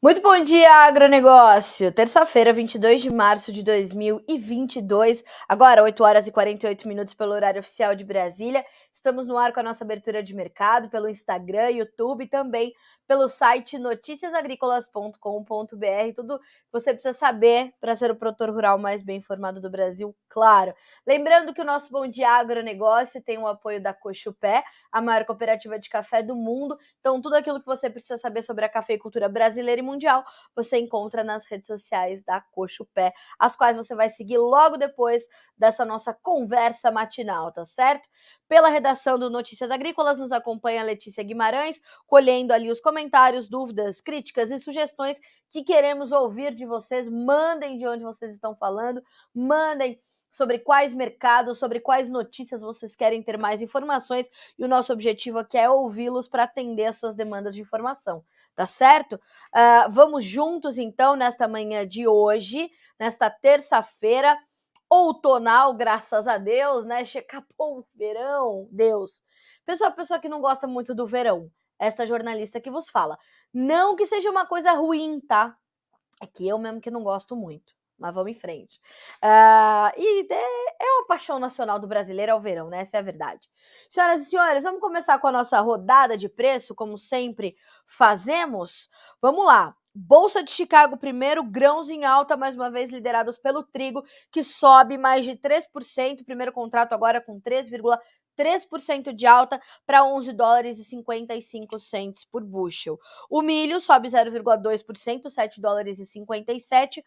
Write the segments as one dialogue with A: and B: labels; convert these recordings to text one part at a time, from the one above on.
A: Muito bom dia, agronegócio! Terça-feira, 22 de março de 2022, agora 8 horas e 48 minutos pelo horário oficial de Brasília. Estamos no ar com a nossa abertura de mercado pelo Instagram, YouTube e também pelo site noticiasagricolas.com.br. Tudo que você precisa saber para ser o produtor rural mais bem informado do Brasil, claro. Lembrando que o nosso Bom Dia Agronegócio tem o apoio da Cochupé, a maior cooperativa de café do mundo. Então, tudo aquilo que você precisa saber sobre a cafeicultura brasileira e mundial, você encontra nas redes sociais da Cochupé, as quais você vai seguir logo depois dessa nossa conversa matinal, tá certo? Pela redação do Notícias Agrícolas, nos acompanha a Letícia Guimarães, colhendo ali os comentários, dúvidas, críticas e sugestões que queremos ouvir de vocês. Mandem de onde vocês estão falando, mandem sobre quais mercados, sobre quais notícias vocês querem ter mais informações, e o nosso objetivo aqui é ouvi-los para atender as suas demandas de informação, tá certo? Vamos juntos, então, nesta manhã de hoje, nesta terça-feira, outonal, graças a Deus, né? Acabou o verão, Deus. Pessoa que não gosta muito do verão, esta jornalista que vos fala. Não que seja uma coisa ruim, tá? É que eu mesmo que não gosto muito. Mas vamos em frente. É uma paixão nacional do brasileiro, é o verão, né? Essa é a verdade. Senhoras e senhores, vamos começar com a nossa rodada de preço, como sempre fazemos. Vamos lá. Bolsa de Chicago primeiro, grãos em alta, mais uma vez liderados pelo trigo, que sobe mais de 3%. Primeiro contrato agora com 3,3% de alta para 11 dólares e 55 cents por bushel. O milho sobe 0,2%, 7 dólares e 57.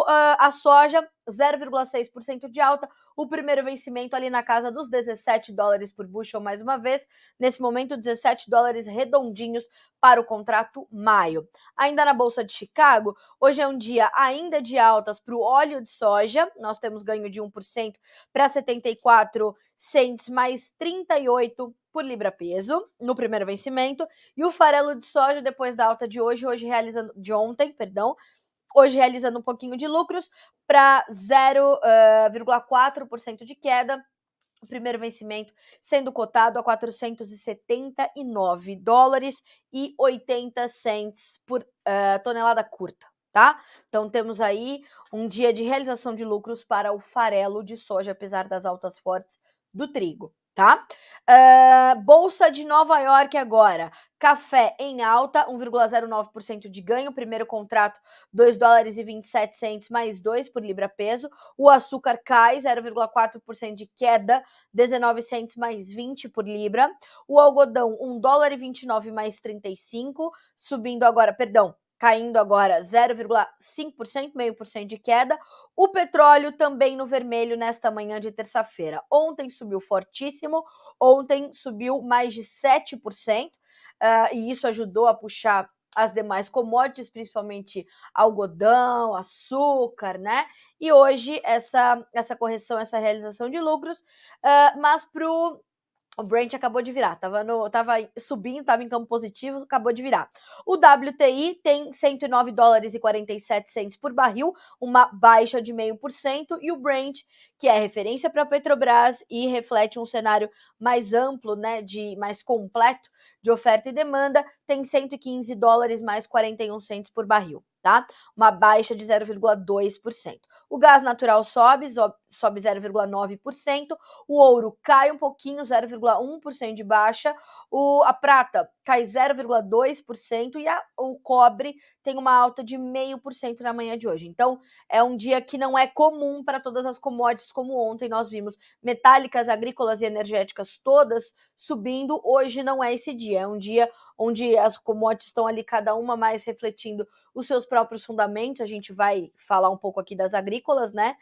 A: A soja, 0,6% de alta. O primeiro vencimento ali na casa dos 17 dólares por bushel, mais uma vez. Nesse momento, 17 dólares redondinhos para o contrato maio. Ainda na Bolsa de Chicago, hoje é um dia ainda de altas para o óleo de soja. Nós temos ganho de 1% para 74 cents mais 38 por libra-peso no primeiro vencimento. E o farelo de soja, depois da alta de ontem, hoje realizando um pouquinho de lucros para 0,4% de queda. O primeiro vencimento sendo cotado a 479 dólares e 80 cents por tonelada curta, tá? Então temos aí um dia de realização de lucros para o farelo de soja, apesar das altas fortes do trigo, tá? Bolsa de Nova York agora. Café em alta, 1,09% de ganho. Primeiro contrato, 2 dólares e 27 cents mais 2 por libra-peso. O açúcar cai, 0,4% de queda, 19 cents mais 20 por libra. O algodão, 1 dólar e 29 mais 35, caindo agora 0,5%, 0,5% de queda. O petróleo também no vermelho nesta manhã de terça-feira. Ontem subiu fortíssimo, ontem subiu mais de 7%, e isso ajudou a puxar as demais commodities, principalmente algodão, açúcar, né? E hoje essa correção, essa realização de lucros, mas o Brent acabou de virar, tava subindo, tava em campo positivo, acabou de virar. O WTI tem 109 dólares e 47 cents por barril, uma baixa de 0,5%, e o Brent, que é referência para a Petrobras e reflete um cenário mais amplo, né, mais completo de oferta e demanda, tem 115 dólares mais 41 cents por barril, tá? Uma baixa de 0,2%. O gás natural sobe 0,9%, o ouro cai um pouquinho, 0,1% de baixa, a prata cai 0,2% e o cobre tem uma alta de 0,5% na manhã de hoje. Então, é um dia que não é comum para todas as commodities, como ontem nós vimos metálicas, agrícolas e energéticas todas subindo. Hoje não é esse dia, é um dia onde as commodities estão ali cada uma mais refletindo os seus próprios fundamentos. A gente vai falar um pouco aqui das agrícolas, né?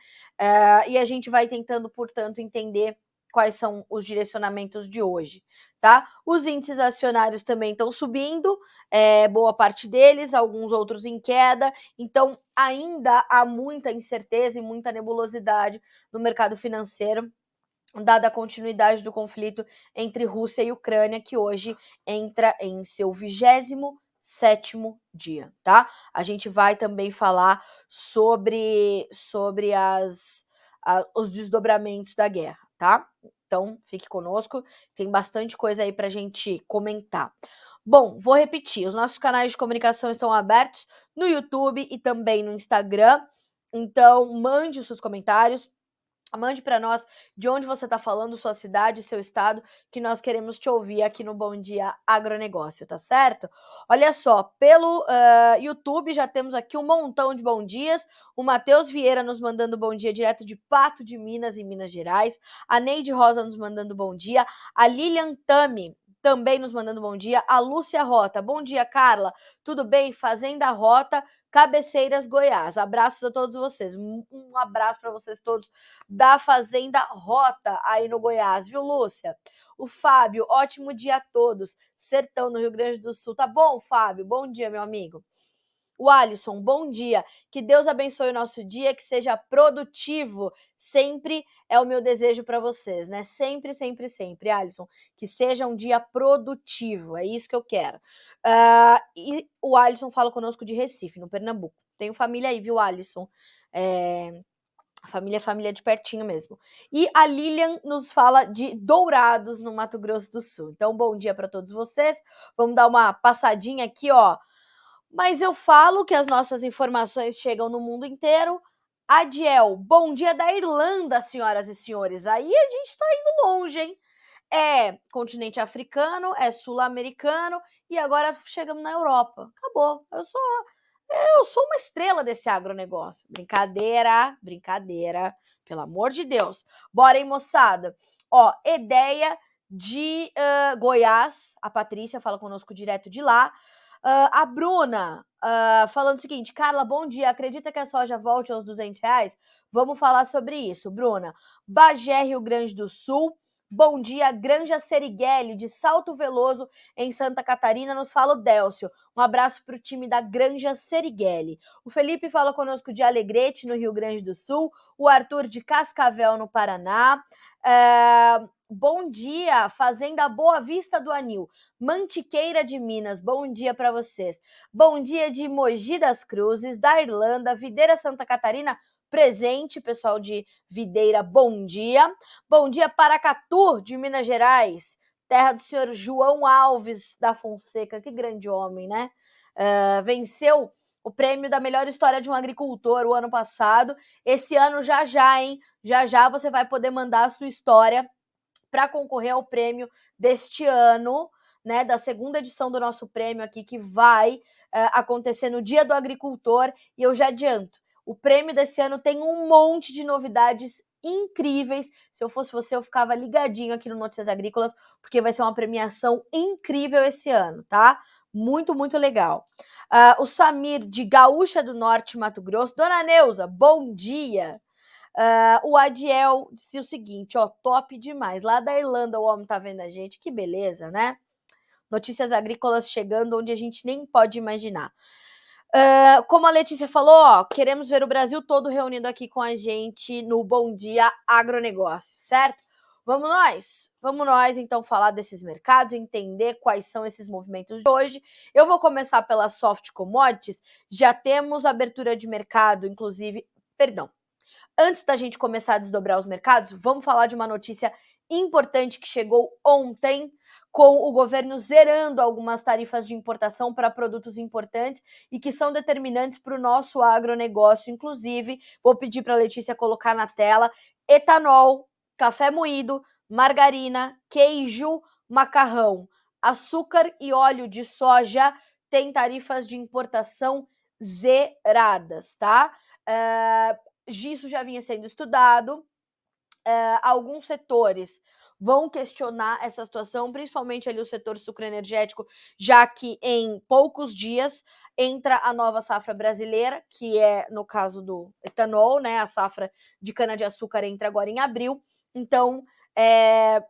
A: E a gente vai tentando, portanto, entender quais são os direcionamentos de hoje, tá? Os índices acionários também estão subindo, boa parte deles, alguns outros em queda. Então, ainda há muita incerteza e muita nebulosidade no mercado financeiro, dada a continuidade do conflito entre Rússia e Ucrânia, que hoje entra em seu 27º dia, tá? A gente vai também falar sobre os desdobramentos da guerra, tá? Então, fique conosco, tem bastante coisa aí pra gente comentar. Bom, vou repetir, os nossos canais de comunicação estão abertos no YouTube e também no Instagram, então mande os seus comentários, mande para nós de onde você está falando, sua cidade, seu estado, que nós queremos te ouvir aqui no Bom Dia Agronegócio, tá certo? Olha só, pelo YouTube já temos aqui um montão de bom dias. O Matheus Vieira nos mandando bom dia direto de Pato de Minas, em Minas Gerais. A Neide Rosa nos mandando bom dia. A Lilian Tami também nos mandando bom dia. A Lúcia Rota, bom dia, Carla. Tudo bem? Fazenda Rota, Cabeceiras, Goiás. Abraços a todos vocês. Um abraço para vocês todos da Fazenda Rota, aí no Goiás, viu, Lúcia? O Fábio, ótimo dia a todos. Sertão, no Rio Grande do Sul. Tá bom, Fábio? Bom dia, meu amigo. O Alisson, bom dia. Que Deus abençoe o nosso dia, que seja produtivo. Sempre é o meu desejo para vocês, né? Sempre, sempre, sempre, Alisson. Que seja um dia produtivo. É isso que eu quero. E o Alisson fala conosco de Recife, no Pernambuco. Tenho família aí, viu, Alisson? A família é família de pertinho mesmo. E a Lilian nos fala de Dourados, no Mato Grosso do Sul. Então, bom dia para todos vocês. Vamos dar uma passadinha aqui, ó. Mas eu falo que as nossas informações chegam no mundo inteiro. Adiel, bom dia da Irlanda, senhoras e senhores. Aí a gente tá indo longe, hein? É continente africano, é sul-americano e agora chegamos na Europa. Acabou. Eu sou uma estrela desse agronegócio. Brincadeira, brincadeira. Pelo amor de Deus. Bora, hein, moçada? Ó, ideia de Goiás. A Patrícia fala conosco direto de lá. A Bruna falando o seguinte: Carla, bom dia. Acredita que a soja volte aos R$200? Vamos falar sobre isso, Bruna. Bagé, Rio Grande do Sul. Bom dia, Granja Serigueli, de Salto Veloso, em Santa Catarina, nos fala o Délcio. Um abraço para o time da Granja Serigueli. O Felipe fala conosco de Alegrete, no Rio Grande do Sul. O Arthur de Cascavel, no Paraná. Bom dia, Fazenda Boa Vista do Anil. Mantiqueira de Minas, bom dia para vocês. Bom dia de Mogi das Cruzes, da Irlanda, Videira Santa Catarina, presente, pessoal de Videira, bom dia. Bom dia, Paracatu, de Minas Gerais, terra do senhor João Alves da Fonseca, que grande homem, né? Venceu o prêmio da melhor história de um agricultor o ano passado. Esse ano já, hein? Já você vai poder mandar a sua história para concorrer ao prêmio deste ano, né, da segunda edição do nosso prêmio aqui, que vai acontecer no Dia do Agricultor. E eu já adianto, o prêmio desse ano tem um monte de novidades incríveis. Se eu fosse você, eu ficava ligadinho aqui no Notícias Agrícolas, porque vai ser uma premiação incrível esse ano, tá? Muito, muito legal. O Samir, de Gaúcha do Norte, Mato Grosso. Dona Neuza, bom dia. O Adiel disse o seguinte, ó, top demais. Lá da Irlanda o homem tá vendo a gente, que beleza, né? Notícias agrícolas chegando onde a gente nem pode imaginar. Como a Letícia falou, ó, queremos ver o Brasil todo reunido aqui com a gente no Bom Dia Agronegócio, certo? Vamos nós então falar desses mercados, entender quais são esses movimentos de hoje. Eu vou começar pelas soft commodities, já temos abertura de mercado, inclusive, perdão, antes da gente começar a desdobrar os mercados, vamos falar de uma notícia importante que chegou ontem, com o governo zerando algumas tarifas de importação para produtos importantes e que são determinantes para o nosso agronegócio. Inclusive, vou pedir para a Letícia colocar na tela: etanol, café moído, margarina, queijo, macarrão, açúcar e óleo de soja têm tarifas de importação zeradas, tá? Isso já vinha sendo estudado. Alguns setores vão questionar essa situação, principalmente ali o setor sucroenergético, já que em poucos dias entra a nova safra brasileira, que é no caso do etanol, né? A safra de cana-de-açúcar entra agora em abril. Então,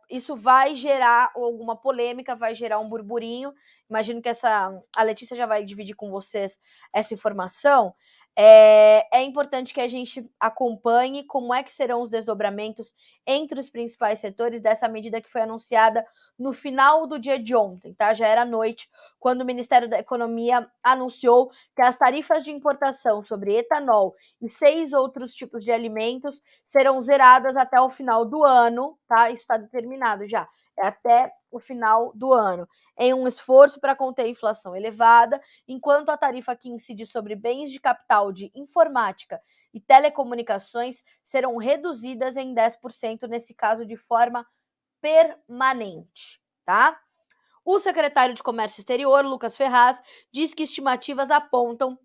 A: isso vai gerar alguma polêmica, vai gerar um burburinho. Imagino que a Letícia já vai dividir com vocês essa informação. É importante que a gente acompanhe como é que serão os desdobramentos entre os principais setores dessa medida que foi anunciada no final do dia de ontem, tá? Já era noite, quando o Ministério da Economia anunciou que as tarifas de importação sobre etanol e 6 outros tipos de alimentos serão zeradas até o final do ano, tá? Isso está determinado já. até o final do ano, em um esforço para conter a inflação elevada, enquanto a tarifa que incide sobre bens de capital de informática e telecomunicações serão reduzidas em 10%, nesse caso de forma permanente, tá? O secretário de Comércio Exterior, Lucas Ferraz, diz que estimativas apontam,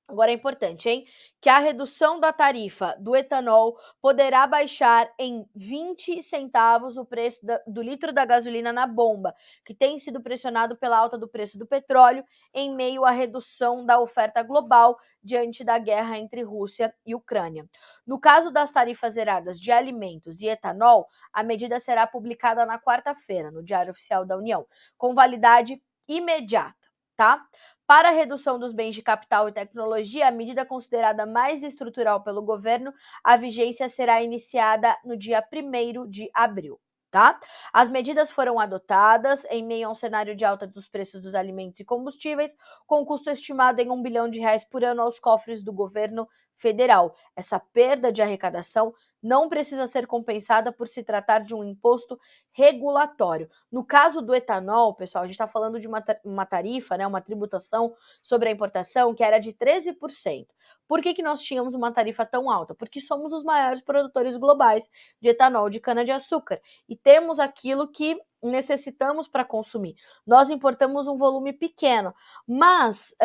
A: agora é importante, hein? Que a redução da tarifa do etanol poderá baixar em 20 centavos o preço do litro da gasolina na bomba, que tem sido pressionado pela alta do preço do petróleo em meio à redução da oferta global diante da guerra entre Rússia e Ucrânia. No caso das tarifas zeradas de alimentos e etanol, a medida será publicada na quarta-feira, no Diário Oficial da União, com validade imediata, tá? Para a redução dos bens de capital e tecnologia, a medida considerada mais estrutural pelo governo, a vigência será iniciada no dia 1º de abril. Tá? As medidas foram adotadas em meio a um cenário de alta dos preços dos alimentos e combustíveis, com custo estimado em R$ 1 bilhão por ano aos cofres do governo federal. Essa perda de arrecadação não precisa ser compensada por se tratar de um imposto regulatório. No caso do etanol, pessoal, a gente está falando de uma tarifa, né, uma tributação sobre a importação que era de 13%. Por que nós tínhamos uma tarifa tão alta? Porque somos os maiores produtores globais de etanol de cana-de-açúcar e temos aquilo que necessitamos para consumir. Nós importamos um volume pequeno, mas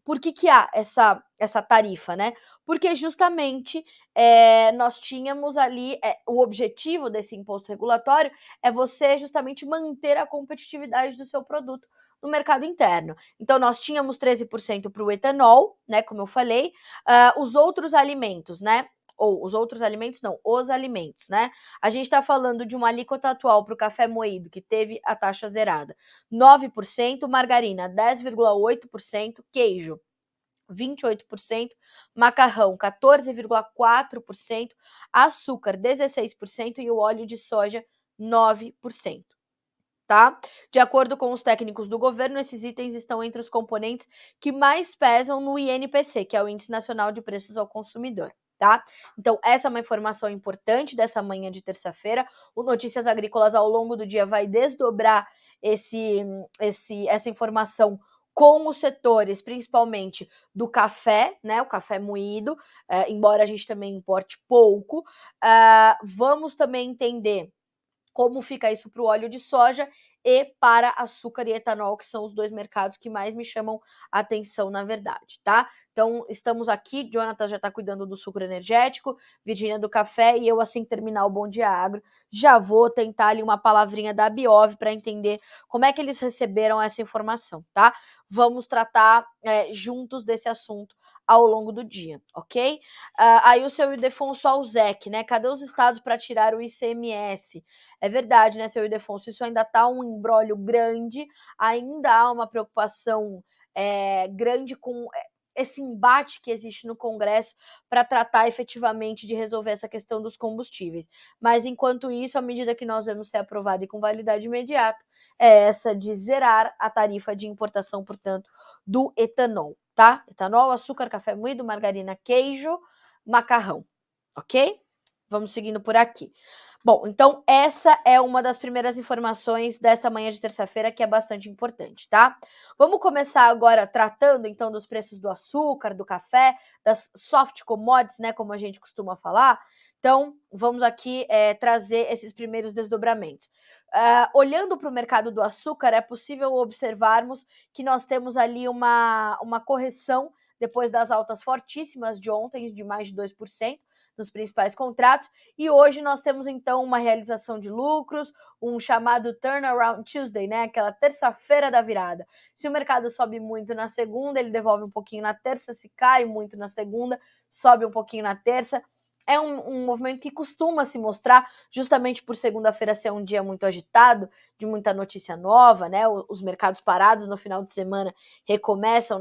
A: por que há essa tarifa, né? Porque justamente nós tínhamos ali, o objetivo desse imposto regulatório é você justamente manter a competitividade do seu produto no mercado interno. Então, nós tínhamos 13% para o etanol, né, como eu falei, os outros alimentos, né, ou os outros alimentos não, os alimentos, né, a gente está falando de uma alíquota atual para o café moído, que teve a taxa zerada, 9%, margarina 10,8%, queijo 28%, macarrão 14,4%, açúcar 16% e o óleo de soja 9%. Tá? De acordo com os técnicos do governo, esses itens estão entre os componentes que mais pesam no INPC, que é o Índice Nacional de Preços ao Consumidor. Tá? Então, essa é uma informação importante dessa manhã de terça-feira. O Notícias Agrícolas, ao longo do dia, vai desdobrar essa informação com os setores, principalmente do café, né? O café moído, embora a gente também importe pouco. Vamos também entender como fica isso para o óleo de soja e para açúcar e etanol, que são os dois mercados que mais me chamam a atenção, na verdade, tá? Então, estamos aqui, Jonathan já está cuidando do sucro energético, Virgínia do café, e eu, assim que terminar o Bom Dia Agro, já vou tentar ali uma palavrinha da Biov para entender como é que eles receberam essa informação, tá? Vamos tratar juntos desse assunto ao longo do dia, ok? Aí o seu Ildefonso Alzec, né? Cadê os estados para tirar o ICMS? É verdade, né, seu Ildefonso? Isso ainda está um imbróglio grande, ainda há uma preocupação grande com esse embate que existe no Congresso para tratar efetivamente de resolver essa questão dos combustíveis. Mas, enquanto isso, a medida que nós vamos ser aprovada e com validade imediata é essa de zerar a tarifa de importação, portanto, do etanol, tá? Etanol, açúcar, café moído, margarina, queijo, macarrão, ok? Vamos seguindo por aqui. Bom, então essa é uma das primeiras informações desta manhã de terça-feira que é bastante importante, tá? Vamos começar agora tratando então dos preços do açúcar, do café, das soft commodities, né, como a gente costuma falar. Então, vamos aqui trazer esses primeiros desdobramentos. Olhando para o mercado do açúcar, é possível observarmos que nós temos ali uma correção depois das altas fortíssimas de ontem, de mais de 2%, nos principais contratos, e hoje nós temos então uma realização de lucros, um chamado Turnaround Tuesday, né? Aquela terça-feira da virada. Se o mercado sobe muito na segunda, ele devolve um pouquinho na terça, se cai muito na segunda, sobe um pouquinho na terça. É um movimento que costuma se mostrar justamente por segunda-feira ser um dia muito agitado, de muita notícia nova, né? Os mercados parados no final de semana recomeçam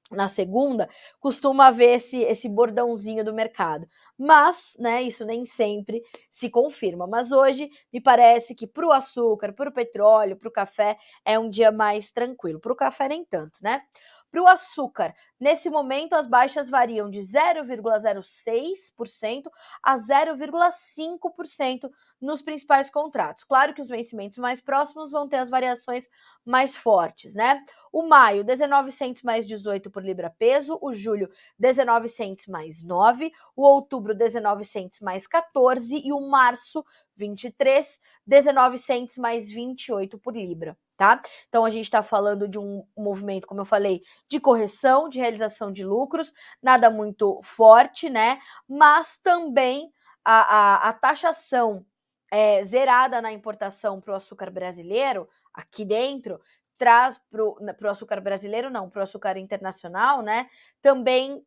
A: na segunda, costuma haver esse bordãozinho do mercado. Mas, né, isso nem sempre se confirma. Mas hoje, me parece que para o açúcar, para o petróleo, para o café, é um dia mais tranquilo. Para o café, nem tanto, né? Para o açúcar, nesse momento as baixas variam de 0,06% a 0,5% nos principais contratos. Claro que os vencimentos mais próximos vão ter as variações mais fortes, né? O maio, 19 cents mais 18 por libra peso, o julho, 19 cents mais 9, o outubro, 19 cents mais 14 e o março, 23, 19 cents mais 28 por libra, tá? Então a gente está falando de um movimento, como eu falei, de correção, de realização de lucros, nada muito forte, né? Mas também a taxação zerada na importação para o açúcar brasileiro, aqui dentro, traz para o açúcar brasileiro, não, para o açúcar internacional, né? Também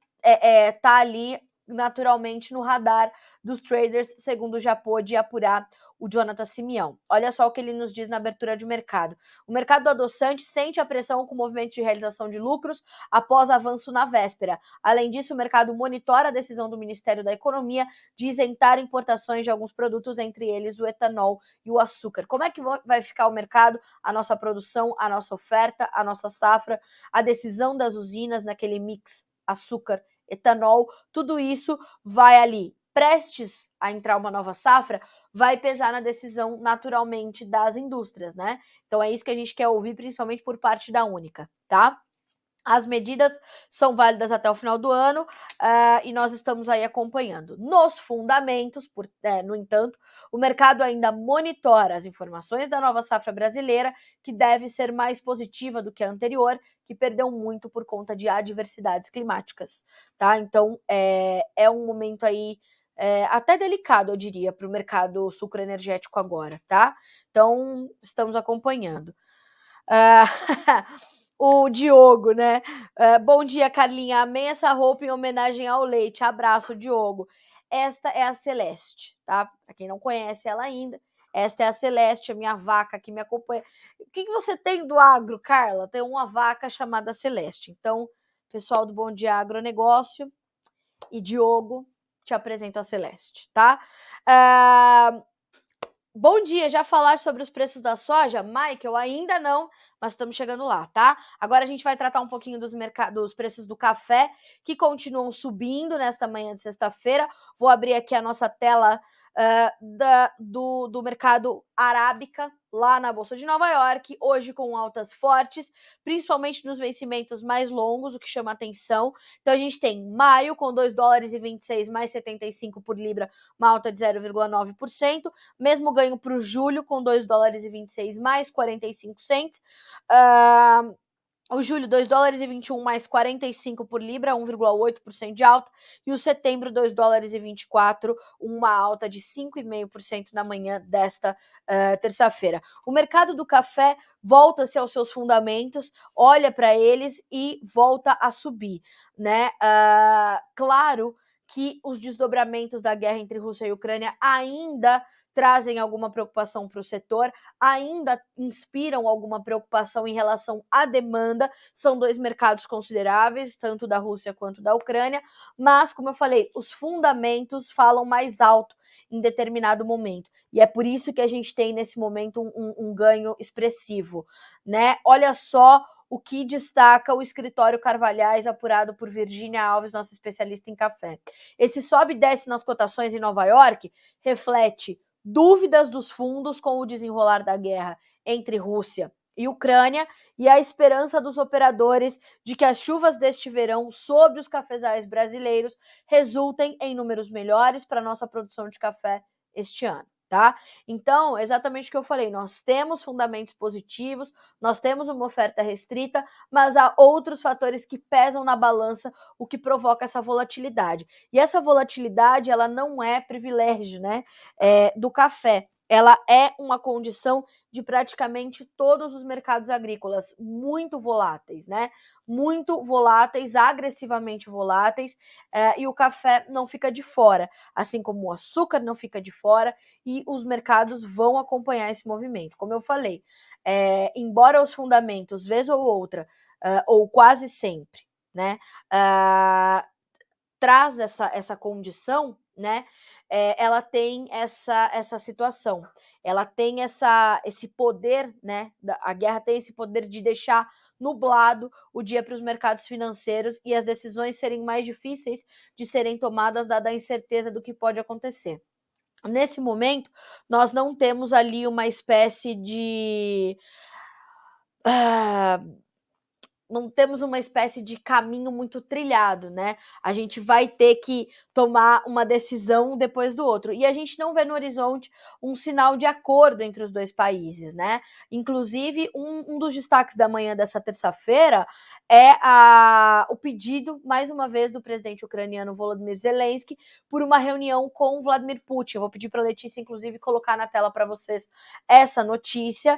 A: tá ali naturalmente no radar dos traders, segundo já pôde apurar o Jonathan Simeão. Olha só o que ele nos diz na abertura de mercado. O mercado do adoçante sente a pressão com o movimento de realização de lucros após avanço na véspera. Além disso, o mercado monitora a decisão do Ministério da Economia de isentar importações de alguns produtos, entre eles o etanol e o açúcar. Como é que vai ficar o mercado, a nossa produção, a nossa oferta, a nossa safra, a decisão das usinas naquele mix açúcar, etanol, tudo isso vai ali, prestes a entrar uma nova safra, vai pesar na decisão naturalmente das indústrias, né? Então é isso que a gente quer ouvir, principalmente por parte da Única, tá? As medidas são válidas até o final do ano e nós estamos aí acompanhando. Nos fundamentos, no entanto, o mercado ainda monitora as informações da nova safra brasileira, que deve ser mais positiva do que a anterior, que perdeu muito por conta de adversidades climáticas, tá? Então, é um momento aí até delicado, eu diria, para o mercado sucroenergético agora, tá? Então, estamos acompanhando. O Diogo, né? Bom dia, Carlinha. Amei essa roupa em homenagem ao leite. Abraço, Diogo. Esta é a Celeste, tá? Para quem não conhece ela ainda, esta é a Celeste, a minha vaca que me acompanha. O que você tem do agro, Carla? Tem uma vaca chamada Celeste. Então, pessoal do Bom Dia Agronegócio e Diogo, te apresento a Celeste, tá? Bom dia, já falar sobre os preços da soja? Michael, ainda não, mas estamos chegando lá, tá? Agora a gente vai tratar um pouquinho dos preços do café, que continuam subindo nesta manhã de sexta-feira. Vou abrir aqui a nossa tela do mercado arábica, lá na Bolsa de Nova York, hoje com altas fortes, principalmente nos vencimentos mais longos, o que chama atenção. Então a gente tem maio com 2 dólares e 26 mais 75 por libra, uma alta de 0,9%, mesmo ganho para o julho com 2 dólares e 26 mais 45 cents. O julho, 2 dólares e 21 mais 45 por libra, 1,8% de alta. E o setembro, 2 dólares e 24, uma alta de 5,5% na manhã desta terça-feira. O mercado do café volta-se aos seus fundamentos, olha para eles e volta a subir, né? Claro que os desdobramentos da guerra entre Rússia e Ucrânia ainda trazem alguma preocupação para o setor, ainda inspiram alguma preocupação em relação à demanda. São dois mercados consideráveis, tanto da Rússia quanto da Ucrânia, mas, como eu falei, os fundamentos falam mais alto em determinado momento. E é por isso que a gente tem, nesse momento, um ganho expressivo, né? Olha só o que destaca o escritório Carvalhais, apurado por Virgínia Alves, nossa especialista em café. Esse sobe e desce nas cotações em Nova York reflete dúvidas dos fundos com o desenrolar da guerra entre Rússia e Ucrânia e a esperança dos operadores de que as chuvas deste verão sobre os cafezais brasileiros resultem em números melhores para a nossa produção de café este ano. Tá? Então, exatamente o que eu falei, nós temos fundamentos positivos, nós temos uma oferta restrita, mas há outros fatores que pesam na balança, o que provoca essa volatilidade. E essa volatilidade, ela não é privilégio, né, do café. Ela é uma condição de praticamente todos os mercados agrícolas, muito voláteis, né? Muito voláteis, agressivamente voláteis, e o café não fica de fora, assim como o açúcar não fica de fora, e os mercados vão acompanhar esse movimento. Como eu falei, embora os fundamentos, vez ou outra, ou quase sempre, né, traz essa condição, né, ela tem essa situação, ela tem esse poder, né, a guerra tem esse poder de deixar nublado o dia para os mercados financeiros e as decisões serem mais difíceis de serem tomadas dada a incerteza do que pode acontecer. Nesse momento, nós não temos ali uma espécie de não temos uma espécie de caminho muito trilhado, né? A gente vai ter que tomar uma decisão depois do outro. E a gente não vê no horizonte um sinal de acordo entre os dois países, né? Inclusive, um dos destaques da manhã dessa terça-feira é o pedido, mais uma vez, do presidente ucraniano Volodymyr Zelensky por uma reunião com Vladimir Putin. Eu vou pedir para a Letícia, inclusive, colocar na tela para vocês essa notícia.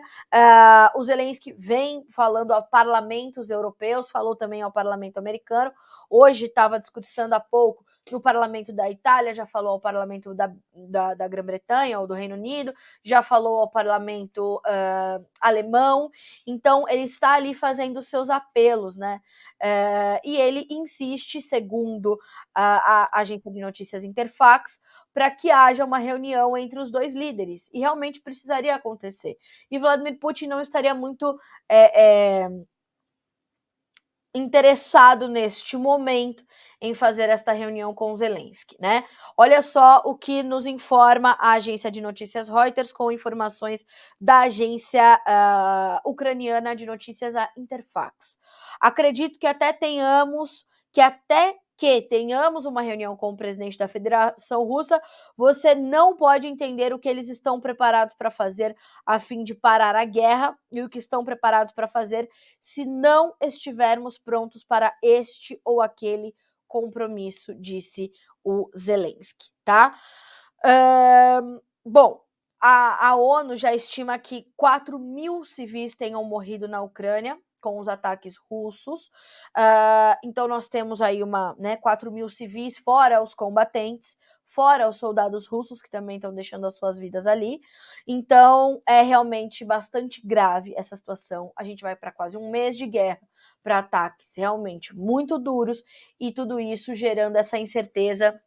A: O Zelensky vem falando a parlamentos europeus, falou também ao parlamento americano, hoje estava discursando há pouco no parlamento da Itália, já falou ao parlamento da Grã-Bretanha ou do Reino Unido, já falou ao parlamento alemão, então ele está ali fazendo os seus apelos, né? E ele insiste, segundo a agência de notícias Interfax, para que haja uma reunião entre os dois líderes, e realmente precisaria acontecer. E Vladimir Putin não estaria muito interessado neste momento em fazer esta reunião com Zelensky, né? Olha só o que nos informa a agência de notícias Reuters com informações da agência ucraniana de notícias, a Interfax. Acredito que até tenhamos uma reunião com o presidente da Federação Russa, você não pode entender o que eles estão preparados para fazer a fim de parar a guerra e o que estão preparados para fazer se não estivermos prontos para este ou aquele compromisso, disse o Zelensky, tá? Bom, a ONU já estima que 4.000 civis tenham morrido na Ucrânia com os ataques russos. Então nós temos aí 4.000 civis, fora os combatentes, fora os soldados russos que também estão deixando as suas vidas ali. Então é realmente bastante grave essa situação. A gente vai para quase um mês de guerra, para ataques realmente muito duros, e tudo isso gerando essa incerteza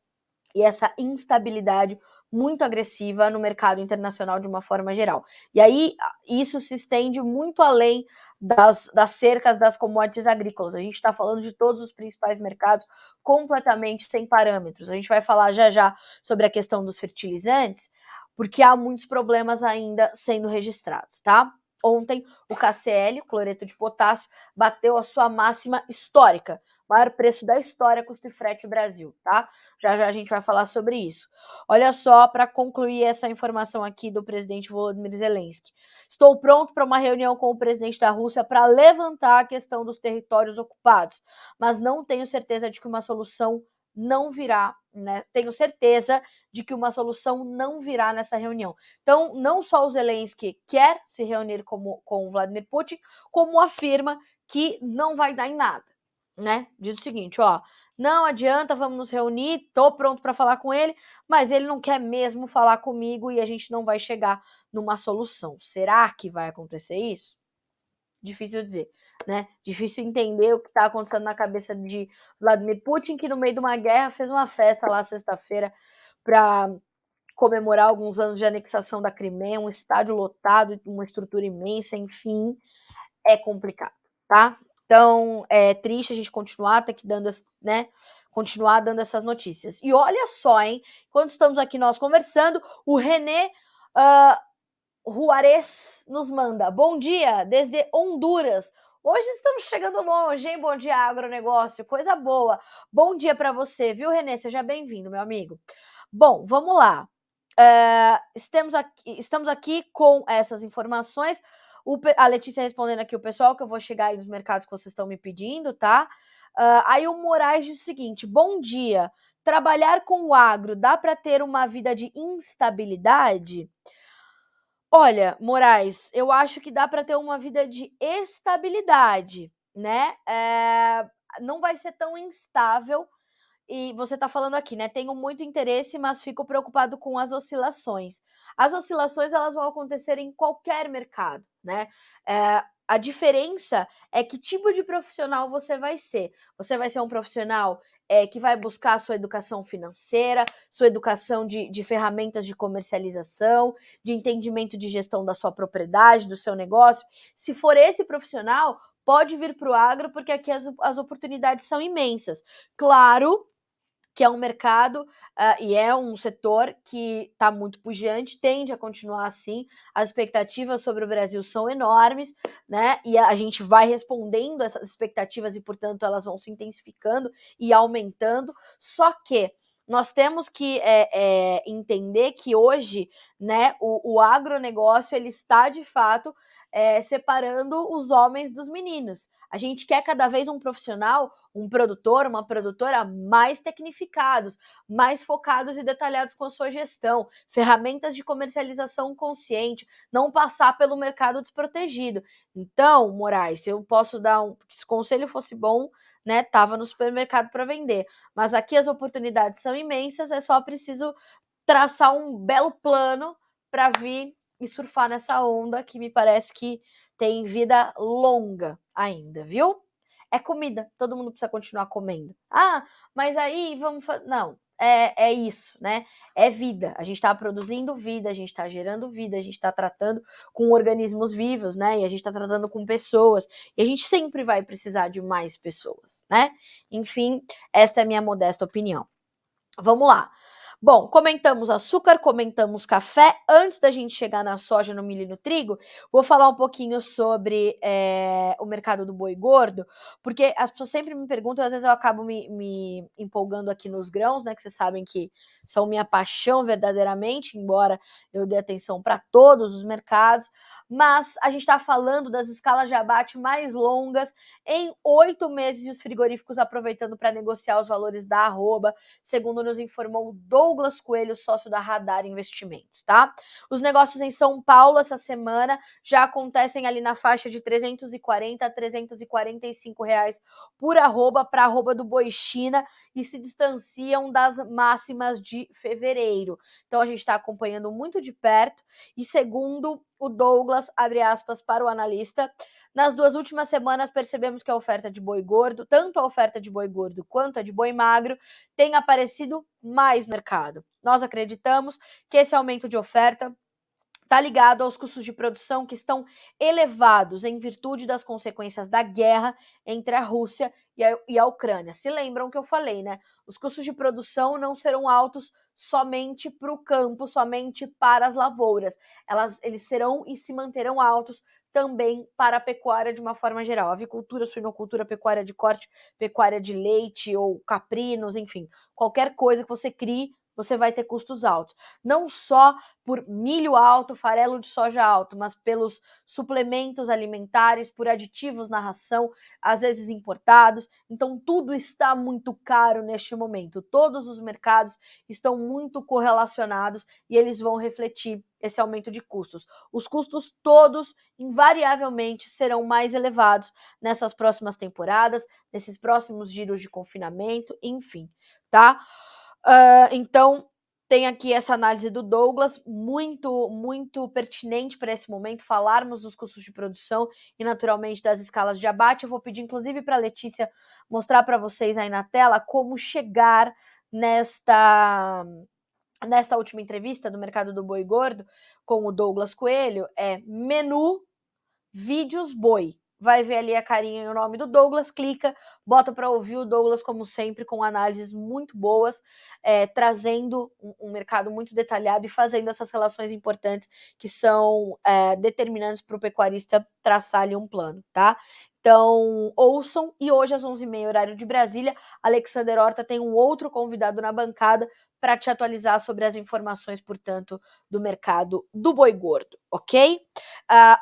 A: e essa instabilidade muito agressiva no mercado internacional de uma forma geral. E aí isso se estende muito além das cercas das commodities agrícolas. A gente está falando de todos os principais mercados completamente sem parâmetros. A gente vai falar já sobre a questão dos fertilizantes, porque há muitos problemas ainda sendo registrados, tá? Ontem, o KCl, o cloreto de potássio, bateu a sua máxima histórica. Maior preço da história, custo e frete Brasil, tá? Já a gente vai falar sobre isso. Olha só, para concluir essa informação aqui do presidente Volodymyr Zelensky. Estou pronto para uma reunião com o presidente da Rússia para levantar a questão dos territórios ocupados, mas não tenho certeza de que uma solução não virá, né? Tenho certeza de que uma solução não virá nessa reunião. Então, não só o Zelensky quer se reunir com o Vladimir Putin, como afirma que não vai dar em nada, né? Diz o seguinte, ó, não adianta, vamos nos reunir, tô pronto para falar com ele, mas ele não quer mesmo falar comigo e a gente não vai chegar numa solução. Será que vai acontecer isso? Difícil dizer, né? Difícil entender o que está acontecendo na cabeça de Vladimir Putin, que no meio de uma guerra fez uma festa lá sexta-feira para comemorar alguns anos de anexação da Crimeia, um estádio lotado, uma estrutura imensa, enfim, é complicado, tá? Então, é triste a gente continuar continuar dando essas notícias. E olha só, hein? Quando estamos aqui nós conversando, o René Juarez nos manda: bom dia, desde Honduras. Hoje estamos chegando longe, hein? Bom dia, agronegócio, coisa boa. Bom dia para você, viu, René? Seja bem-vindo, meu amigo. Bom, vamos lá. Estamos aqui com essas informações. A Letícia respondendo aqui o pessoal, que eu vou chegar aí nos mercados que vocês estão me pedindo, tá? Aí o Moraes diz o seguinte: bom dia, trabalhar com o agro dá para ter uma vida de instabilidade? Olha, Moraes, eu acho que dá para ter uma vida de estabilidade, né? Não vai ser tão instável. E você está falando aqui, né? Tenho muito interesse, mas fico preocupado com as oscilações. As oscilações, elas vão acontecer em qualquer mercado, né? A diferença é que tipo de profissional você vai ser. Você vai ser um profissional que vai buscar a sua educação financeira, sua educação de ferramentas de comercialização, de entendimento de gestão da sua propriedade, do seu negócio. Se for esse profissional, pode vir para o agro, porque aqui as oportunidades são imensas. Claro que é um mercado e é um setor que está muito pujante, tende a continuar assim, as expectativas sobre o Brasil são enormes, né? E a gente vai respondendo essas expectativas e, portanto, elas vão se intensificando e aumentando, só que nós temos que entender que hoje, né, o agronegócio ele está de fato separando os homens dos meninos. A gente quer cada vez um profissional, um produtor, uma produtora mais tecnificados, mais focados e detalhados com a sua gestão, ferramentas de comercialização consciente, não passar pelo mercado desprotegido. Então, Moraes, se eu posso dar se o conselho fosse bom, né, tava no supermercado para vender. Mas aqui as oportunidades são imensas, é só preciso traçar um belo plano para vir e surfar nessa onda que me parece que tem vida longa ainda, viu? É comida, todo mundo precisa continuar comendo. Ah, mas aí vamos fazer. Não, é isso, né? É vida. A gente está produzindo vida, a gente está gerando vida, a gente está tratando com organismos vivos, né? E a gente está tratando com pessoas. E a gente sempre vai precisar de mais pessoas, né? Enfim, esta é a minha modesta opinião. Vamos lá. Bom, comentamos açúcar, comentamos café. Antes da gente chegar na soja, no milho e no trigo, vou falar um pouquinho sobre o mercado do boi gordo, porque as pessoas sempre me perguntam, às vezes eu acabo me empolgando aqui nos grãos, né, que vocês sabem que são minha paixão verdadeiramente, embora eu dê atenção para todos os mercados, mas a gente está falando das escalas de abate mais longas em 8 meses e os frigoríficos aproveitando para negociar os valores da arroba, segundo nos informou Douglas Coelho, sócio da Radar Investimentos, tá? Os negócios em São Paulo essa semana já acontecem ali na faixa de 340 a 345 reais por arroba para arroba do Boi China e se distanciam das máximas de fevereiro. Então a gente está acompanhando muito de perto e segundo o Douglas, abre aspas para o analista, nas 2 últimas semanas percebemos que a oferta de boi gordo, tanto a oferta de boi gordo quanto a de boi magro, tem aparecido mais no mercado. Nós acreditamos que esse aumento de oferta está ligado aos custos de produção que estão elevados em virtude das consequências da guerra entre a Rússia e a Ucrânia. Se lembram que eu falei, né? Os custos de produção não serão altos somente para o campo, somente para as lavouras. Eles serão e se manterão altos também para a pecuária de uma forma geral. Avicultura, suinocultura, pecuária de corte, pecuária de leite ou caprinos, enfim, qualquer coisa que você crie, você vai ter custos altos. Não só por milho alto, farelo de soja alto, mas pelos suplementos alimentares, por aditivos na ração, às vezes importados. Então, tudo está muito caro neste momento. Todos os mercados estão muito correlacionados e eles vão refletir esse aumento de custos. Os custos todos, invariavelmente, serão mais elevados nessas próximas temporadas, nesses próximos giros de confinamento, enfim, tá? Então, tem aqui essa análise do Douglas, muito pertinente para esse momento, falarmos dos custos de produção e, naturalmente, das escalas de abate. Eu vou pedir, inclusive, para a Letícia mostrar para vocês aí na tela como chegar nesta última entrevista do mercado do boi gordo com o Douglas Coelho, menu, vídeos, boi. Vai ver ali a carinha e o nome do Douglas, clica, bota para ouvir o Douglas, como sempre, com análises muito boas, trazendo um mercado muito detalhado e fazendo essas relações importantes que são determinantes para o pecuarista traçar ali um plano, tá? Então, ouçam, e hoje às 11h30, horário de Brasília, Alexander Horta tem um outro convidado na bancada para te atualizar sobre as informações, portanto, do mercado do boi gordo, ok?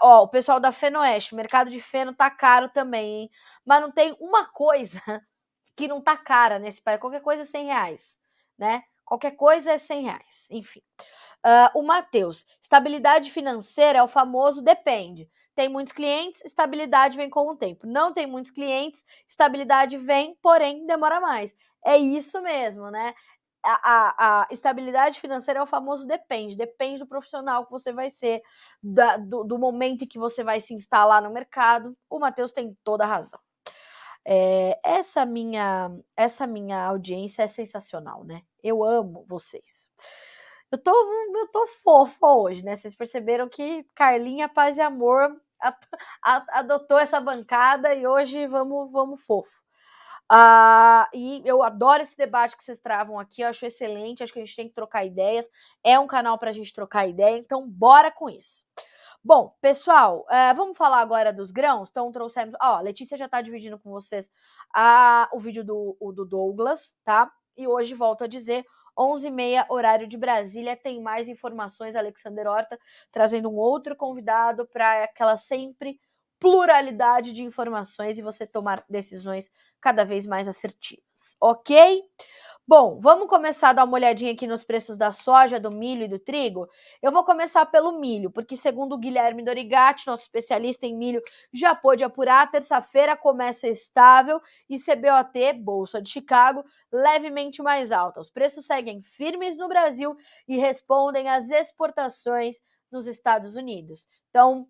A: O pessoal da Fenoeste, o mercado de feno tá caro também, hein? Mas não tem uma coisa que não tá cara nesse país. Qualquer coisa é 100 reais, né? Qualquer coisa é 100 reais, enfim. O Matheus, estabilidade financeira é o famoso depende. Tem muitos clientes, estabilidade vem com o tempo. Não tem muitos clientes, estabilidade vem, porém demora mais. É isso mesmo, né? A estabilidade financeira é o famoso depende do profissional que você vai ser, do momento em que você vai se instalar no mercado. O Matheus tem toda a razão. Essa minha audiência é sensacional, né? Eu amo vocês. Eu tô fofa hoje, né? Vocês perceberam que Carlinha, paz e amor adotou essa bancada e hoje vamos fofo. E eu adoro esse debate que vocês travam aqui, eu acho excelente, acho que a gente tem que trocar ideias, é um canal para a gente trocar ideia, então bora com isso. Bom, pessoal, vamos falar agora dos grãos? Então trouxemos, a Letícia já está dividindo com vocês o vídeo do Douglas, tá? E hoje, volto a dizer, 11h30, horário de Brasília, tem mais informações, Alexander Horta trazendo um outro convidado para aquela sempre pluralidade de informações e você tomar decisões cada vez mais assertivas, ok? Bom, vamos começar a dar uma olhadinha aqui nos preços da soja, do milho e do trigo? Eu vou começar pelo milho, porque segundo o Guilherme Dorigatti, nosso especialista em milho, já pôde apurar, terça-feira começa estável e CBOT, Bolsa de Chicago, levemente mais alta. Os preços seguem firmes no Brasil e respondem às exportações nos Estados Unidos. Então,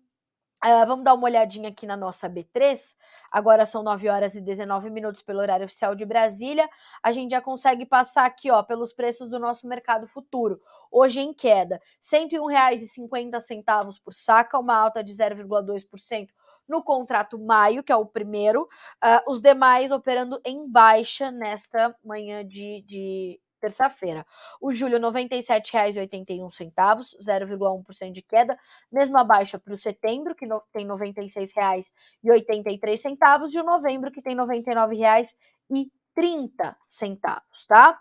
A: vamos dar uma olhadinha aqui na nossa B3. Agora são 9h19 pelo horário oficial de Brasília. A gente já consegue passar aqui, pelos preços do nosso mercado futuro. Hoje em queda, R$ 101,50 por saca, uma alta de 0,2% no contrato maio, que é o primeiro. Os demais operando em baixa nesta manhã de terça-feira. O julho, R$ 97,81, 0,1% de queda. Mesma baixa para o setembro, que tem R$ 96,83, e o novembro, que tem R$ 99,30, tá?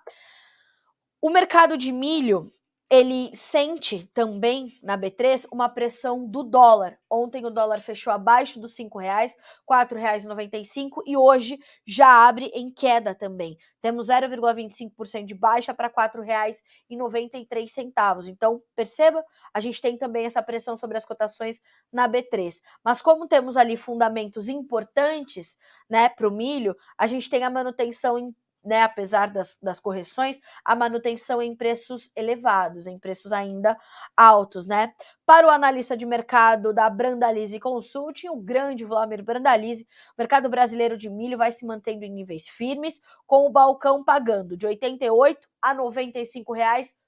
A: O mercado de milho, ele sente também na B3 uma pressão do dólar. Ontem o dólar fechou abaixo dos R$ 5,00, R$ 4,95, e hoje já abre em queda também. Temos 0,25% de baixa para R$ 4,93. Então, perceba, a gente tem também essa pressão sobre as cotações na B3. Mas como temos ali fundamentos importantes, né, para o milho, a gente tem a manutenção apesar das correções, a manutenção em preços elevados, em preços ainda altos, né? Para o analista de mercado da Brandalize Consulting, o grande Vlamir Brandalize, o mercado brasileiro de milho vai se mantendo em níveis firmes, com o balcão pagando de R$ 88 a R$ 95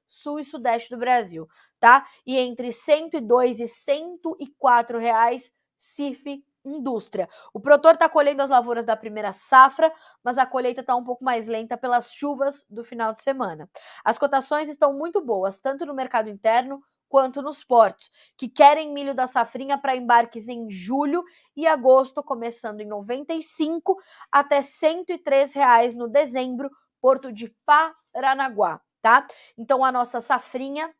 A: sul e sudeste do Brasil, tá? E entre R$ 102 e R$ 104 CIF indústria. O produtor está colhendo as lavouras da primeira safra, mas a colheita está um pouco mais lenta pelas chuvas do final de semana. As cotações estão muito boas, tanto no mercado interno quanto nos portos, que querem milho da safrinha para embarques em julho e agosto, começando em R$ 95 até R$ 103 no dezembro, Porto de Paranaguá, tá? Então a nossa safrinha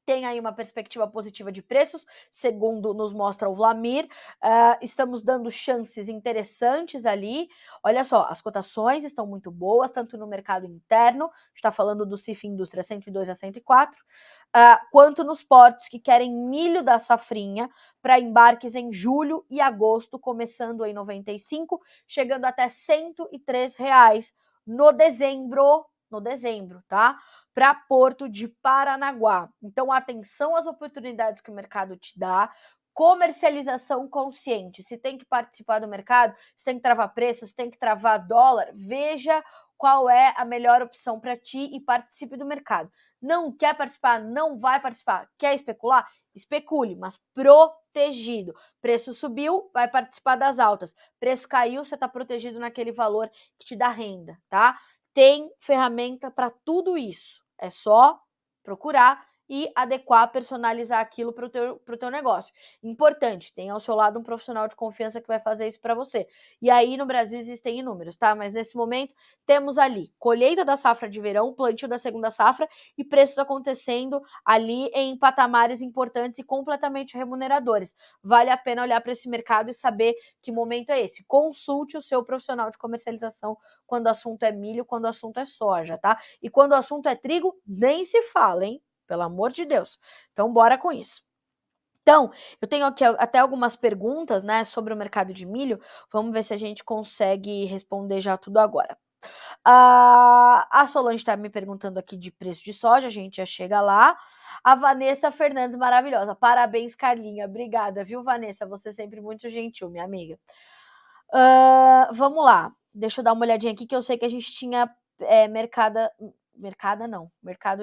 A: tem aí uma perspectiva positiva de preços, segundo nos mostra o Vlamir. Estamos dando chances interessantes ali. Olha só, as cotações estão muito boas, tanto no mercado interno, está falando do CIF Indústria 102 a 104, quanto nos portos que querem milho da safrinha para embarques em julho e agosto, começando em 95, chegando até R$ 103 no dezembro, tá? Para Porto de Paranaguá. Então, atenção às oportunidades que o mercado te dá, comercialização consciente. Se tem que participar do mercado, se tem que travar preços, se tem que travar dólar, veja qual é a melhor opção para ti e participe do mercado. Não quer participar, não vai participar, quer especular? Especule, mas protegido. Preço subiu, vai participar das altas. Preço caiu, você está protegido naquele valor que te dá renda, tá? Tem ferramenta para tudo isso. É só procurar e adequar, personalizar aquilo para o teu negócio. Importante, tem ao seu lado um profissional de confiança que vai fazer isso para você. E aí no Brasil existem inúmeros, tá? Mas nesse momento temos ali colheita da safra de verão, plantio da segunda safra e preços acontecendo ali em patamares importantes e completamente remuneradores. Vale a pena olhar para esse mercado e saber que momento é esse. Consulte o seu profissional de comercialização quando o assunto é milho, quando o assunto é soja, tá? E quando o assunto é trigo, nem se fala, hein? Pelo amor de Deus. Então, bora com isso. Então, eu tenho aqui até algumas perguntas, né, sobre o mercado de milho. Vamos ver se a gente consegue responder já tudo agora. A Solange está me perguntando aqui de preço de soja, a gente já chega lá. A Vanessa Fernandes, maravilhosa. Parabéns, Carlinha. Obrigada, viu, Vanessa? Você é sempre muito gentil, minha amiga. Vamos lá. Deixa eu dar uma olhadinha aqui, que eu sei que a gente tinha mercado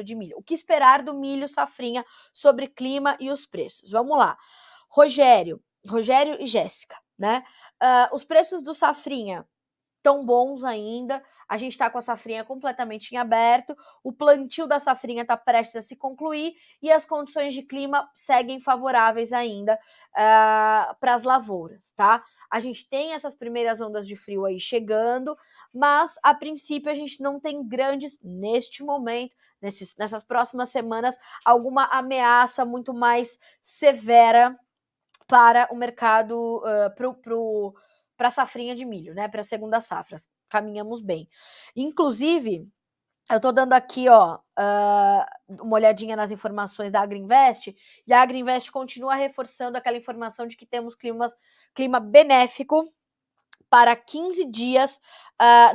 A: de milho. O que esperar do milho safrinha sobre clima e os preços? Vamos lá. Rogério, Rogério e Jéssica, né? Os preços do safrinha tão bons ainda, a gente está com a safrinha completamente em aberto, o plantio da safrinha está prestes a se concluir e as condições de clima seguem favoráveis ainda para as lavouras, tá? A gente tem essas primeiras ondas de frio aí chegando, mas a princípio a gente não tem grandes, neste momento, nessas próximas semanas, alguma ameaça muito mais severa para o mercado, para a safrinha de milho, né? Para a segunda safra. Caminhamos bem. Inclusive, eu estou dando aqui, uma olhadinha nas informações da Agrinvest, e a Agrinvest continua reforçando aquela informação de que temos clima benéfico para 15 dias,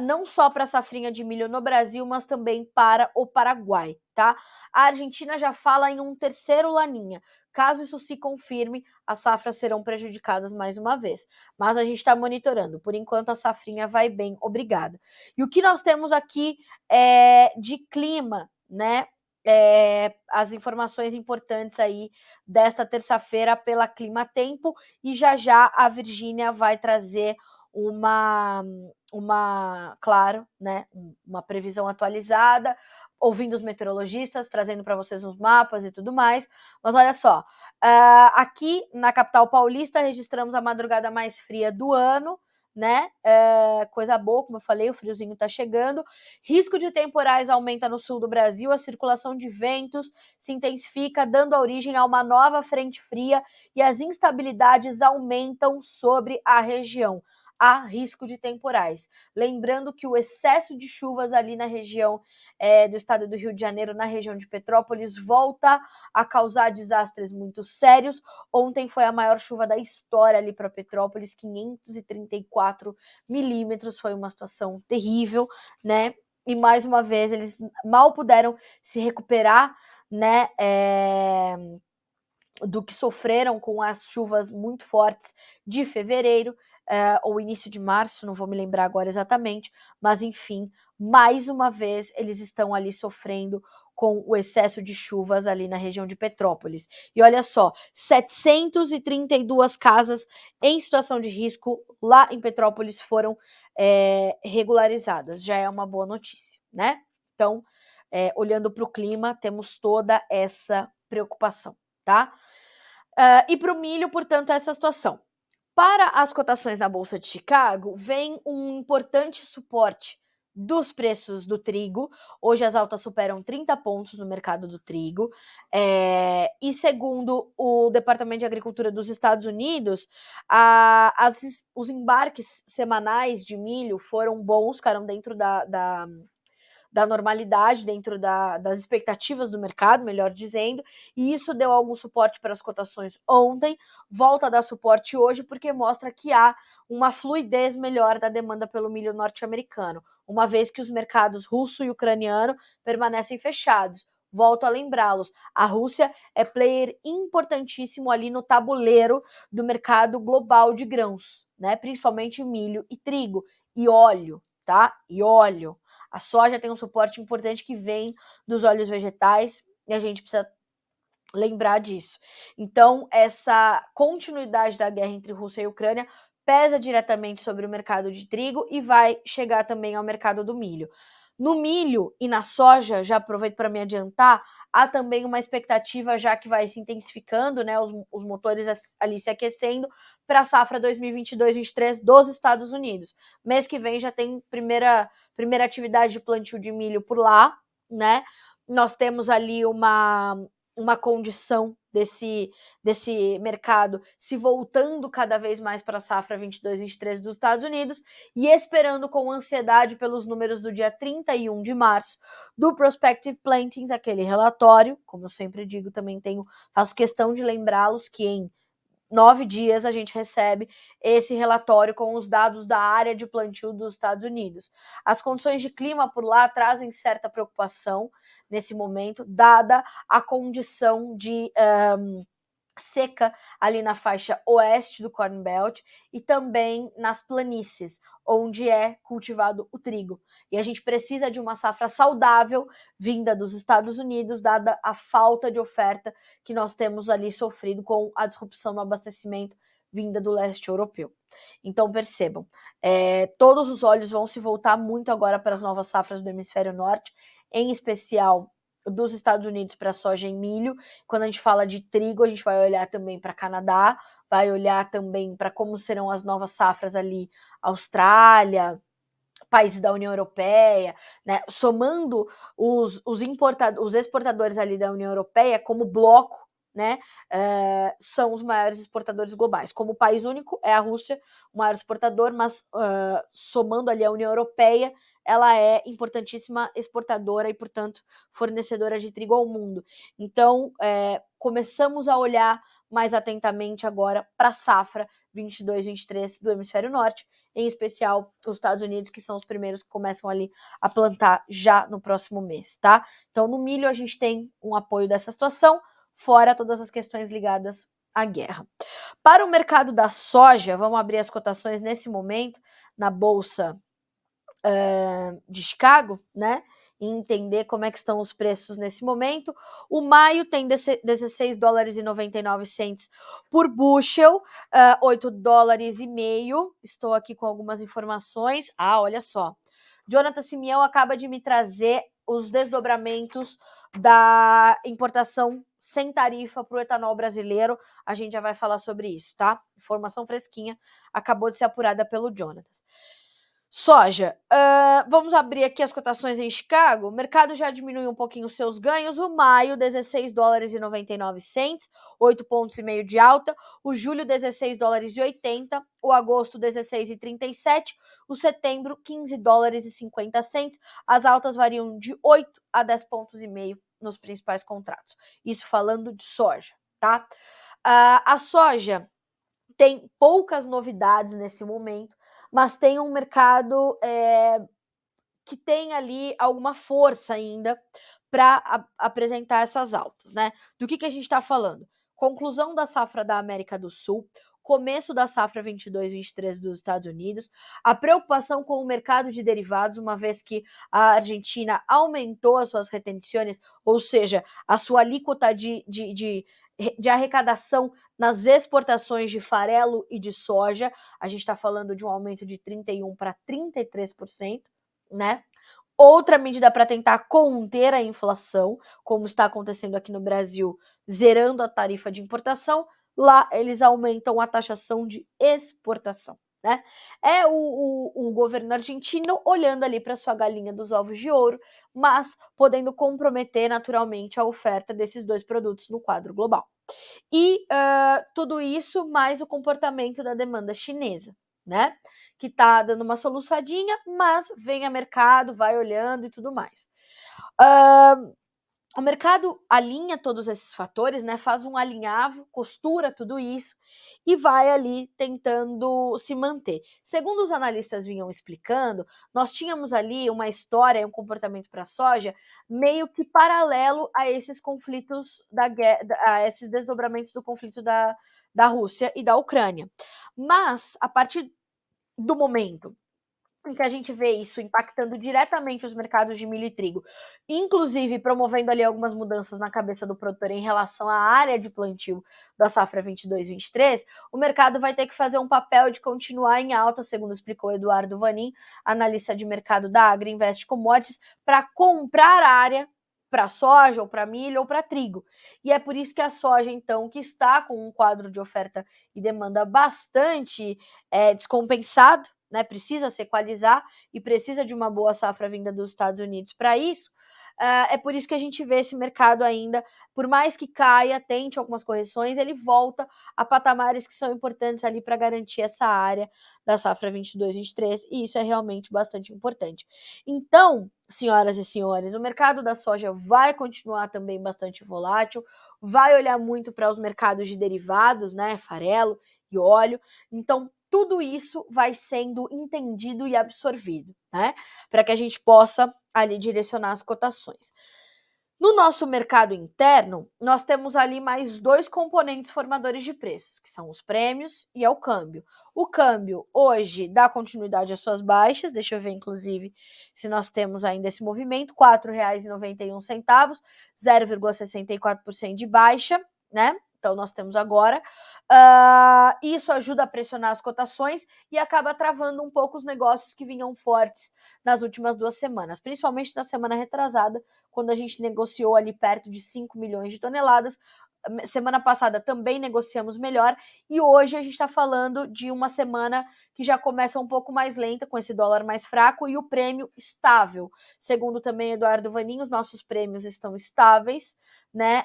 A: não só para a safrinha de milho no Brasil, mas também para o Paraguai, tá? A Argentina já fala em um terceiro laninha. Caso isso se confirme, as safras serão prejudicadas mais uma vez. Mas a gente está monitorando. Por enquanto, a safrinha vai bem, obrigada. E o que nós temos aqui de clima, né? As informações importantes aí desta terça-feira pela Clima Tempo, e já a Virgínia vai trazer claro, né, uma previsão atualizada, ouvindo os meteorologistas, trazendo para vocês os mapas e tudo mais. Mas olha só, aqui na capital paulista registramos a madrugada mais fria do ano, né? Coisa boa, como eu falei, o friozinho está chegando. Risco de temporais aumenta no sul do Brasil, a circulação de ventos se intensifica, dando origem a uma nova frente fria e as instabilidades aumentam sobre a região. Há risco de temporais. Lembrando que o excesso de chuvas ali na região do estado do Rio de Janeiro, na região de Petrópolis, volta a causar desastres muito sérios. Ontem foi a maior chuva da história ali para Petrópolis, 534 milímetros, foi uma situação terrível, né? E mais uma vez eles mal puderam se recuperar, né? Do que sofreram com as chuvas muito fortes de fevereiro, ou início de março, não vou me lembrar agora exatamente, mas enfim, mais uma vez eles estão ali sofrendo com o excesso de chuvas ali na região de Petrópolis. E olha só, 732 casas em situação de risco lá em Petrópolis foram regularizadas. Já é uma boa notícia, né? Então, olhando para o clima, temos toda essa preocupação, tá? E para o milho, portanto, essa situação. Para as cotações na Bolsa de Chicago, vem um importante suporte dos preços do trigo. Hoje as altas superam 30 pontos no mercado do trigo. E segundo o Departamento de Agricultura dos Estados Unidos, os embarques semanais de milho foram bons, ficaram dentro da normalidade, dentro das expectativas do mercado, melhor dizendo, e isso deu algum suporte para as cotações ontem, volta a dar suporte hoje, porque mostra que há uma fluidez melhor da demanda pelo milho norte-americano, uma vez que os mercados russo e ucraniano permanecem fechados. Volto a lembrá-los, a Rússia é player importantíssimo ali no tabuleiro do mercado global de grãos, né? Principalmente milho e trigo, e óleo, tá? E óleo. A soja tem um suporte importante que vem dos óleos vegetais e a gente precisa lembrar disso. Então, essa continuidade da guerra entre Rússia e Ucrânia pesa diretamente sobre o mercado de trigo e vai chegar também ao mercado do milho. No milho e na soja, já aproveito para me adiantar, há também uma expectativa, já que vai se intensificando, né, os motores ali se aquecendo, para a safra 2022-23 dos Estados Unidos. Mês que vem já tem primeira atividade de plantio de milho por lá, né? Nós temos ali uma condição desse mercado se voltando cada vez mais para a safra 22-23 dos Estados Unidos e esperando com ansiedade pelos números do dia 31 de março do Prospective Plantings, aquele relatório, como eu sempre digo, também faço questão de lembrá-los que em 9 dias a gente recebe esse relatório com os dados da área de plantio dos Estados Unidos. As condições de clima por lá trazem certa preocupação nesse momento, dada a condição de seca ali na faixa oeste do Corn Belt e também nas planícies, onde é cultivado o trigo. E a gente precisa de uma safra saudável vinda dos Estados Unidos, dada a falta de oferta que nós temos ali sofrido com a disrupção no abastecimento vinda do leste europeu. Então percebam, todos os olhos vão se voltar muito agora para as novas safras do hemisfério norte, em especial dos Estados Unidos para soja e milho. Quando a gente fala de trigo, a gente vai olhar também para Canadá, vai olhar também para como serão as novas safras ali, Austrália, países da União Europeia, né? Somando os exportadores ali da União Europeia como bloco, né? São os maiores exportadores globais. Como país único é a Rússia o maior exportador, mas somando ali a União Europeia, ela é importantíssima exportadora e, portanto, fornecedora de trigo ao mundo. Então, começamos a olhar mais atentamente agora para a safra 22-23 do hemisfério norte, em especial os Estados Unidos, que são os primeiros que começam ali a plantar já no próximo mês, tá? Então, no milho, a gente tem um apoio dessa situação, fora todas as questões ligadas à guerra. Para o mercado da soja, vamos abrir as cotações nesse momento na Bolsa de Chicago, né? E entender como é que estão os preços nesse momento. O maio tem 16 dólares e 99 cents por bushel, 8 dólares e meio. Estou aqui com algumas informações. Olha só. Jonathan Simeão acaba de me trazer os desdobramentos da importação sem tarifa para o etanol brasileiro. A gente já vai falar sobre isso, tá? Informação fresquinha, acabou de ser apurada pelo Jonathan. Soja, vamos abrir aqui as cotações em Chicago. O mercado já diminuiu um pouquinho os seus ganhos. O maio, 16 dólares e 99 cents, 8 pontos e meio de alta. O julho, 16 dólares e 80. O agosto, 16,37. O setembro, 15 dólares e 50 cents. As altas variam de 8 a 10 pontos e meio nos principais contratos. Isso falando de soja, tá? A soja tem poucas novidades nesse momento, mas tem um mercado que tem ali alguma força ainda para apresentar essas altas, né? Do que a gente está falando? Conclusão da safra da América do Sul, começo da safra 22-23 dos Estados Unidos, a preocupação com o mercado de derivados, uma vez que a Argentina aumentou as suas retenções, ou seja, a sua alíquota de arrecadação nas exportações de farelo e de soja. A gente está falando de um aumento de 31% para 33%, né? Outra medida para tentar conter a inflação, como está acontecendo aqui no Brasil, zerando a tarifa de importação, lá eles aumentam a taxação de exportação, né? É o governo argentino olhando ali para sua galinha dos ovos de ouro, mas podendo comprometer naturalmente a oferta desses dois produtos no quadro global. E tudo isso mais o comportamento da demanda chinesa, né? Que está dando uma soluçadinha, mas vem a mercado, vai olhando e tudo mais. O mercado alinha todos esses fatores, né? Faz um alinhavo, costura tudo isso e vai ali tentando se manter. Segundo os analistas vinham explicando, nós tínhamos ali uma história e um comportamento para a soja meio que paralelo a esses conflitos da guerra, a esses desdobramentos do conflito da Rússia e da Ucrânia. Mas, a partir do momento em que a gente vê isso impactando diretamente os mercados de milho e trigo, inclusive promovendo ali algumas mudanças na cabeça do produtor em relação à área de plantio da safra 22-23, o mercado vai ter que fazer um papel de continuar em alta, segundo explicou Eduardo Vanin, analista de mercado da Agriinvest Commodities, para comprar área para soja, ou para milho, ou para trigo. E é por isso que a soja, então, que está com um quadro de oferta e demanda bastante descompensado, né, precisa se equalizar e precisa de uma boa safra vinda dos Estados Unidos para isso, é por isso que a gente vê esse mercado ainda, por mais que caia, tente algumas correções, ele volta a patamares que são importantes ali para garantir essa área da safra 22-23, e isso é realmente bastante importante. Então, senhoras e senhores, o mercado da soja vai continuar também bastante volátil, vai olhar muito para os mercados de derivados, né, farelo e óleo, então tudo isso vai sendo entendido e absorvido, né? Para que a gente possa ali direcionar as cotações. No nosso mercado interno, nós temos ali mais dois componentes formadores de preços, que são os prêmios e o câmbio. O câmbio hoje dá continuidade às suas baixas, deixa eu ver inclusive se nós temos ainda esse movimento, R$ 4,91, 0,64% de baixa, né? então nós temos agora. Isso ajuda a pressionar as cotações e acaba travando um pouco os negócios que vinham fortes nas últimas 2 semanas, principalmente na semana retrasada, quando a gente negociou ali perto de 5 milhões de toneladas. Semana passada também negociamos melhor e hoje a gente está falando de uma semana que já começa um pouco mais lenta, com esse dólar mais fraco e o prêmio estável. Segundo também Eduardo Vaninho, os nossos prêmios estão estáveis, né?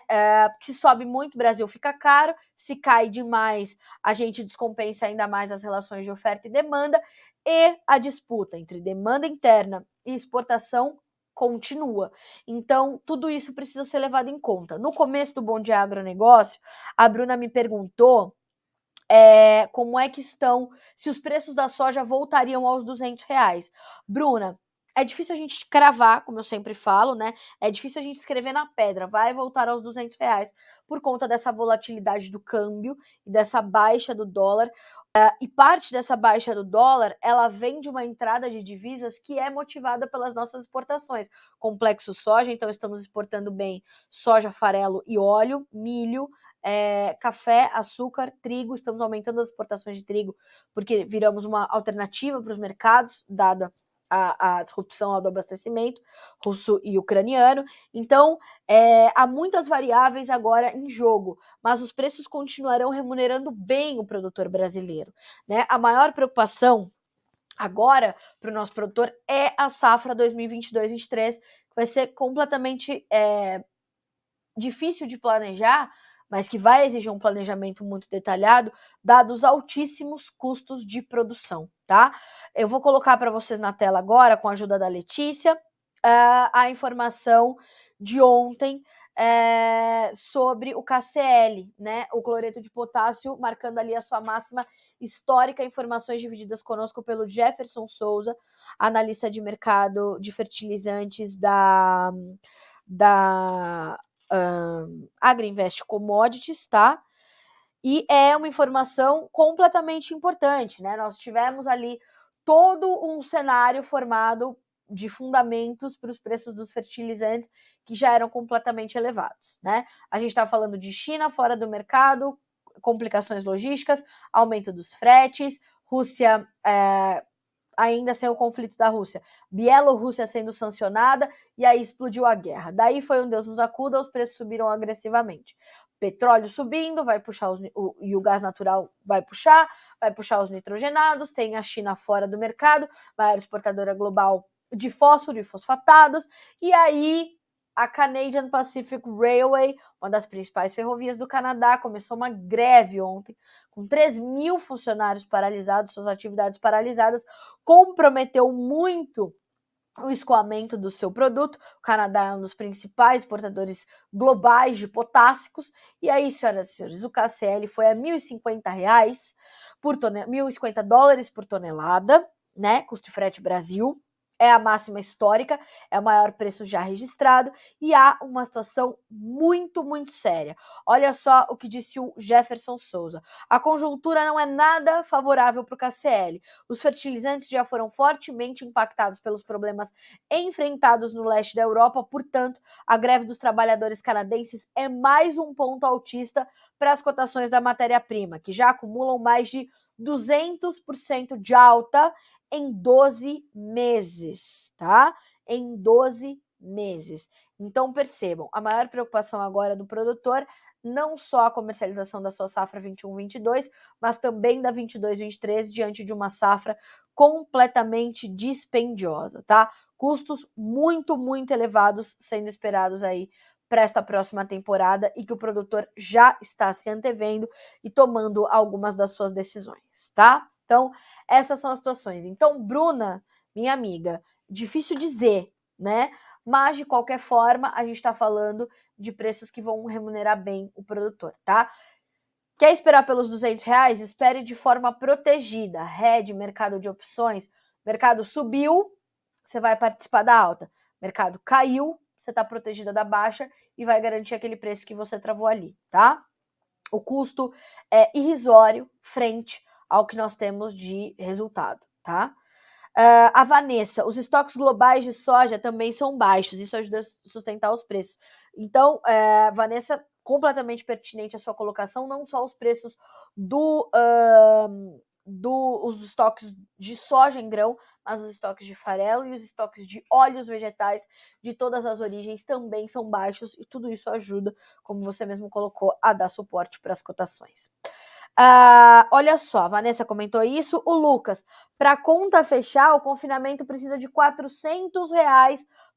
A: Se sobe muito, o Brasil fica caro, se cai demais, a gente descompensa ainda mais as relações de oferta e demanda, e a disputa entre demanda interna e exportação continua. Então, tudo isso precisa ser levado em conta. No começo do Bom Dia Agronegócio, a Bruna me perguntou como é que estão, se os preços da soja voltariam aos R$ 200. Bruna, é difícil a gente cravar, como eu sempre falo, né? É difícil a gente escrever na pedra, vai voltar aos R$ 200 por conta dessa volatilidade do câmbio e dessa baixa do dólar. E parte dessa baixa do dólar, ela vem de uma entrada de divisas que é motivada pelas nossas exportações. Complexo soja, então estamos exportando bem soja, farelo e óleo, milho, café, açúcar, trigo. Estamos aumentando as exportações de trigo porque viramos uma alternativa para os mercados, dada a disrupção do abastecimento russo e ucraniano. Então, há muitas variáveis agora em jogo, mas os preços continuarão remunerando bem o produtor brasileiro, né? A maior preocupação agora para o nosso produtor é a safra 2022-23, que vai ser completamente difícil de planejar, mas que vai exigir um planejamento muito detalhado, dados os altíssimos custos de produção, tá? Eu vou colocar para vocês na tela agora, com a ajuda da Letícia, a informação de ontem sobre o KCl, né? O cloreto de potássio, marcando ali a sua máxima histórica. Informações divididas conosco pelo Jefferson Souza, analista de mercado de fertilizantes da Agriinvest Commodities, tá? E é uma informação completamente importante, né? Nós tivemos ali todo um cenário formado de fundamentos para os preços dos fertilizantes que já eram completamente elevados, né? A gente está falando de China fora do mercado, complicações logísticas, aumento dos fretes, Rússia ainda sem o conflito da Rússia, Bielorrússia sendo sancionada, e aí explodiu a guerra. Daí foi um Deus nos acuda, os preços subiram agressivamente. Petróleo subindo, vai puxar e o gás natural vai puxar os nitrogenados, tem a China fora do mercado, maior exportadora global de fósforo e fosfatados, e aí a Canadian Pacific Railway, uma das principais ferrovias do Canadá, começou uma greve ontem, com 3 mil funcionários paralisados, suas atividades paralisadas, comprometeu muito o escoamento do seu produto. O Canadá é um dos principais exportadores globais de potássicos, e aí, senhoras e senhores, o KCl foi a R$1.050 $1.050 por tonelada, né? Custo de frete Brasil. É a máxima histórica, é o maior preço já registrado, e há uma situação muito, muito séria. Olha só o que disse o Jefferson Souza. A conjuntura não é nada favorável para o KCl. Os fertilizantes já foram fortemente impactados pelos problemas enfrentados no leste da Europa, portanto, a greve dos trabalhadores canadenses é mais um ponto altista para as cotações da matéria-prima, que já acumulam mais de 200% de alta em 12 meses, tá? Em 12 meses. Então, percebam, a maior preocupação agora do produtor, não só a comercialização da sua safra 21-22, mas também da 22-23, diante de uma safra completamente dispendiosa, tá? Custos muito, muito elevados sendo esperados aí para esta próxima temporada, e que o produtor já está se antevendo e tomando algumas das suas decisões, tá? Então, essas são as situações. Então, Bruna, minha amiga, difícil dizer, né? Mas, de qualquer forma, a gente está falando de preços que vão remunerar bem o produtor, tá? Quer esperar pelos R$200? Espere de forma protegida. Red, mercado de opções. Mercado subiu, você vai participar da alta. Mercado caiu, você está protegida da baixa e vai garantir aquele preço que você travou ali, tá? O custo é irrisório frente ao que nós temos de resultado, tá? A Vanessa, os estoques globais de soja também são baixos, isso ajuda a sustentar os preços. Então, Vanessa, completamente pertinente a sua colocação, não só os preços os estoques de soja em grão, mas os estoques de farelo e os estoques de óleos vegetais de todas as origens também são baixos e tudo isso ajuda, como você mesmo colocou, a dar suporte para as cotações. Olha só, a Vanessa comentou isso. O Lucas, para a conta fechar, o confinamento precisa de R$ 400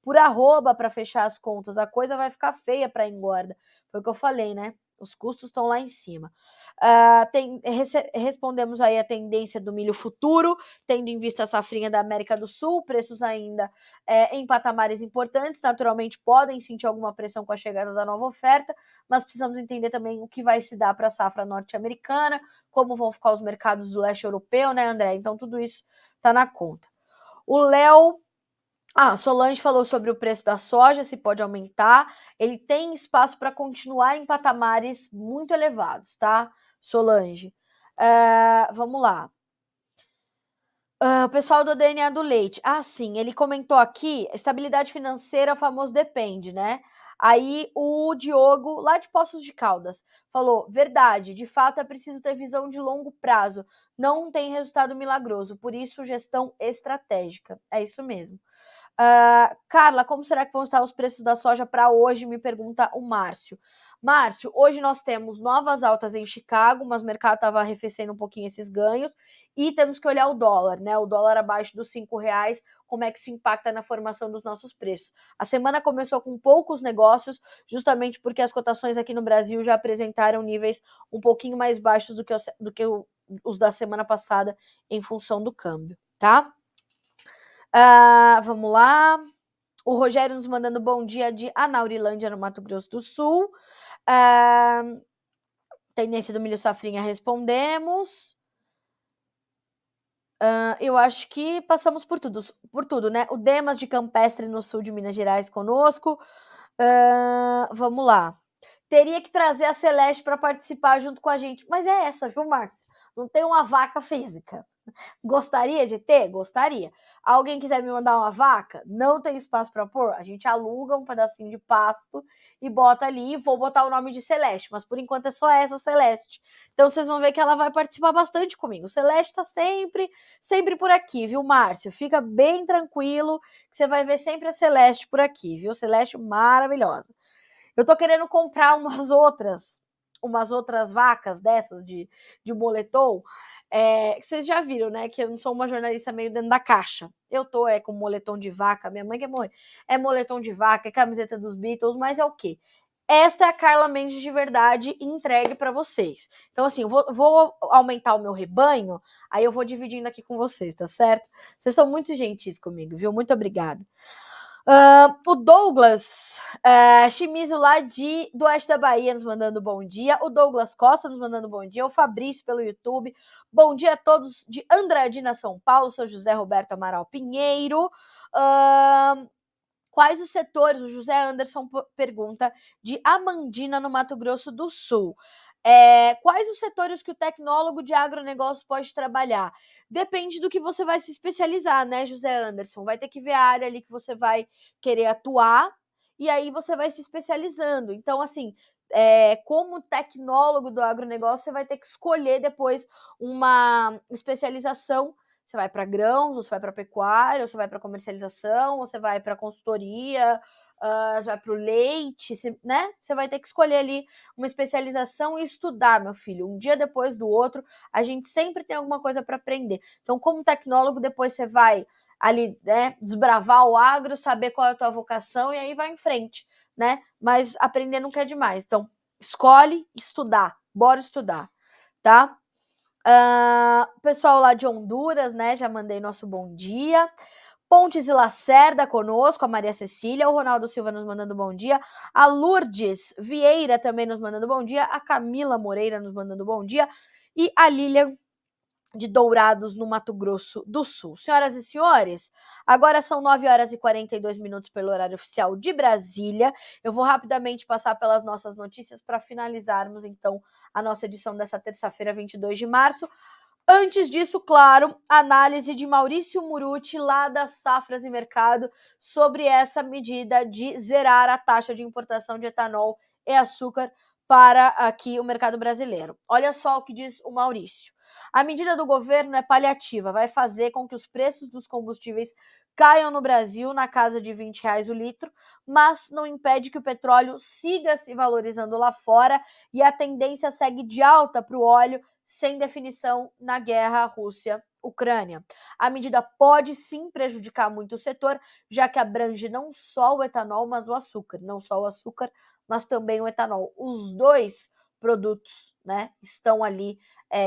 A: por arroba para fechar as contas. A coisa vai ficar feia para engorda. Foi o que eu falei, né? Os custos estão lá em cima. Respondemos aí a tendência do milho futuro, tendo em vista a safrinha da América do Sul, preços ainda em patamares importantes, naturalmente podem sentir alguma pressão com a chegada da nova oferta, mas precisamos entender também o que vai se dar para a safra norte-americana, como vão ficar os mercados do leste europeu, né, André? Então tudo isso está na conta. O Léo Solange falou sobre o preço da soja, se pode aumentar. Ele tem espaço para continuar em patamares muito elevados, tá, Solange? Vamos lá. O pessoal do DNA do leite. Sim, ele comentou aqui, estabilidade financeira, o famoso depende, né? Aí o Diogo, lá de Poços de Caldas, falou, verdade, de fato é preciso ter visão de longo prazo, não tem resultado milagroso, por isso gestão estratégica. É isso mesmo. Carla, como será que vão estar os preços da soja para hoje? Me pergunta o Márcio. Márcio, hoje nós temos novas altas em Chicago, mas o mercado estava arrefecendo um pouquinho esses ganhos, e temos que olhar o dólar, né? O dólar abaixo dos R$ 5, como é que isso impacta na formação dos nossos preços. A semana começou com poucos negócios, justamente porque as cotações aqui no Brasil já apresentaram níveis um pouquinho mais baixos do que os da semana passada em função do câmbio, tá? Vamos lá. O Rogério nos mandando bom dia de Anaurilândia, no Mato Grosso do Sul. Tendência do milho safrinha, respondemos. Eu acho que passamos por tudo, né? O Demas de Campestre, no sul de Minas Gerais, conosco. Vamos lá. Teria que trazer a Celeste para participar junto com a gente. Mas é essa, viu, Márcio? Não tem uma vaca física. Gostaria de ter? Gostaria. Alguém quiser me mandar uma vaca? Não tem espaço para pôr? A gente aluga um pedacinho de pasto e bota ali, e vou botar o nome de Celeste, mas por enquanto é só essa Celeste. Então vocês vão ver que ela vai participar bastante comigo. Celeste tá sempre por aqui, viu, Márcio? Fica bem tranquilo que você vai ver sempre a Celeste por aqui, viu? Celeste maravilhosa. Eu tô querendo comprar umas outras vacas dessas de moletom. Vocês já viram, né, que eu não sou uma jornalista meio dentro da caixa. Eu tô com moletom de vaca, minha mãe quer morrer. É moletom de vaca, é camiseta dos Beatles, mas é o quê? Esta é a Carla Mendes de verdade entregue para vocês. Então, assim, eu vou aumentar o meu rebanho, aí eu vou dividindo aqui com vocês, tá certo? Vocês são muito gentis comigo, viu? Muito obrigada. O Douglas Chimizo lá do oeste da Bahia nos mandando bom dia. O Douglas Costa nos mandando bom dia. O Fabrício pelo YouTube. Bom dia a todos de Andradina, São Paulo. Sou José Roberto Amaral Pinheiro. Quais os setores? O José Anderson pergunta de Amandina, no Mato Grosso do Sul. Quais os setores que o tecnólogo de agronegócio pode trabalhar? Depende do que você vai se especializar, né, José Anderson? Vai ter que ver a área ali que você vai querer atuar e aí você vai se especializando. Então, assim, como tecnólogo do agronegócio, você vai ter que escolher depois uma especialização. Você vai para grãos, você vai para pecuária, você vai para comercialização, você vai para consultoria, você vai para o leite, né? Você vai ter que escolher ali uma especialização e estudar, meu filho. Um dia depois do outro, a gente sempre tem alguma coisa para aprender. Então, como tecnólogo, depois você vai ali, né, desbravar o agro, saber qual é a tua vocação e aí vai em frente, né? Mas aprender nunca é demais. Então, escolhe estudar. Bora estudar, tá? O pessoal lá de Honduras, né? Já mandei nosso bom dia. Pontes e Lacerda conosco, a Maria Cecília, o Ronaldo Silva nos mandando bom dia, a Lourdes Vieira também nos mandando bom dia, a Camila Moreira nos mandando bom dia e a Lilian de Dourados, no Mato Grosso do Sul. Senhoras e senhores, agora são 9h42 pelo horário oficial de Brasília. Eu vou rapidamente passar pelas nossas notícias para finalizarmos, então, a nossa edição dessa terça-feira, 22 de março. Antes disso, claro, análise de Maurício Muruti, lá das Safras e Mercado, sobre essa medida de zerar a taxa de importação de etanol e açúcar para aqui o mercado brasileiro. Olha só o que diz o Maurício. A medida do governo é paliativa, vai fazer com que os preços dos combustíveis caiam no Brasil na casa de R$ 20 o litro, mas não impede que o petróleo siga se valorizando lá fora e a tendência segue de alta para o óleo, sem definição na guerra Rússia-Ucrânia. A medida pode sim prejudicar muito o setor, já que abrange não só o etanol, mas o açúcar. Não só o açúcar, mas também o etanol. Os dois produtos, né, estão ali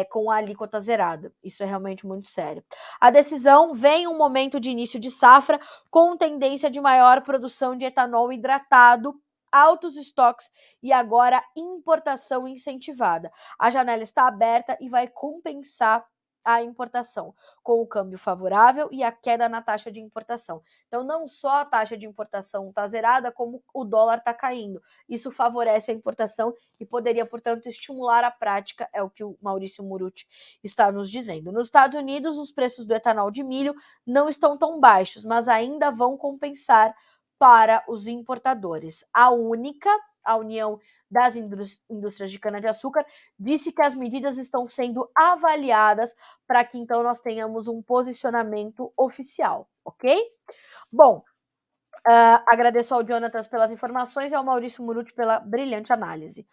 A: com a alíquota zerada. Isso é realmente muito sério. A decisão vem em um momento de início de safra com tendência de maior produção de etanol hidratado, altos estoques e agora importação incentivada. A janela está aberta e vai compensar a importação, com o câmbio favorável e a queda na taxa de importação. Então, não só a taxa de importação está zerada, como o dólar está caindo. Isso favorece a importação e poderia, portanto, estimular a prática, é o que o Maurício Murucci está nos dizendo. Nos Estados Unidos, os preços do etanol de milho não estão tão baixos, mas ainda vão compensar para os importadores. A União das Indústrias de Cana-de-Açúcar, disse que as medidas estão sendo avaliadas para que então nós tenhamos um posicionamento oficial, ok? Bom, agradeço ao Jonatas pelas informações e ao Maurício Murucci pela brilhante análise.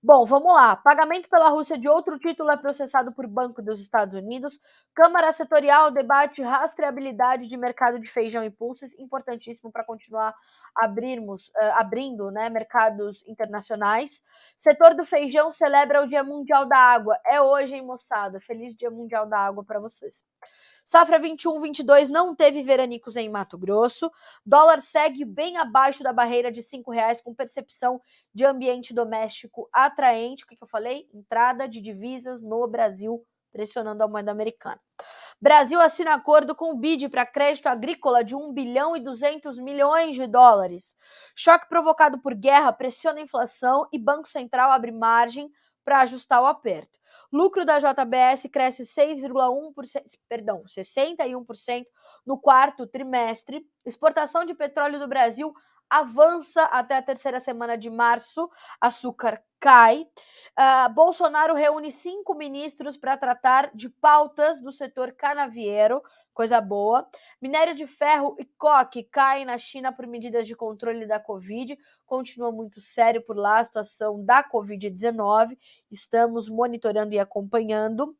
A: Bom, vamos lá. Pagamento pela Rússia de outro título é processado por Banco dos Estados Unidos. Câmara Setorial debate rastreabilidade de mercado de feijão e pulses, importantíssimo para continuar abrindo, né, mercados internacionais. Setor do feijão celebra o Dia Mundial da Água. É hoje, hein, moçada? Feliz Dia Mundial da Água para vocês. Safra 21-22 não teve veranicos em Mato Grosso. Dólar segue bem abaixo da barreira de R$ 5, com percepção de ambiente doméstico atraente. O que eu falei? Entrada de divisas no Brasil, pressionando a moeda americana. Brasil assina acordo com o BID para crédito agrícola de 1 bilhão e 200 milhões de dólares. Choque provocado por guerra pressiona a inflação e Banco Central abre margem para ajustar o aperto. Lucro da JBS cresce 61% no quarto trimestre. Exportação de petróleo do Brasil avança até a terceira semana de março. Açúcar cai. Bolsonaro reúne 5 ministros para tratar de pautas do setor canavieiro, coisa boa. Minério de ferro e coque caem na China por medidas de controle da Covid. Continua muito sério por lá a situação da Covid-19. Estamos monitorando e acompanhando.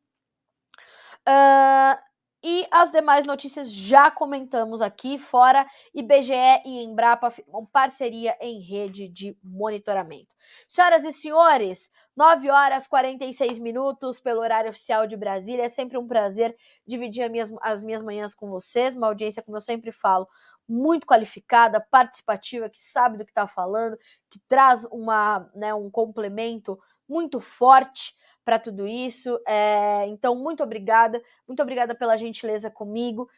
A: E as demais notícias já comentamos aqui, fora IBGE e Embrapa firmam parceria em rede de monitoramento. Senhoras e senhores, 9h46 pelo horário oficial de Brasília. É sempre um prazer dividir as minhas manhãs com vocês, uma audiência, como eu sempre falo, muito qualificada, participativa, que sabe do que está falando, que traz um complemento muito forte para tudo isso. Então, muito obrigada pela gentileza comigo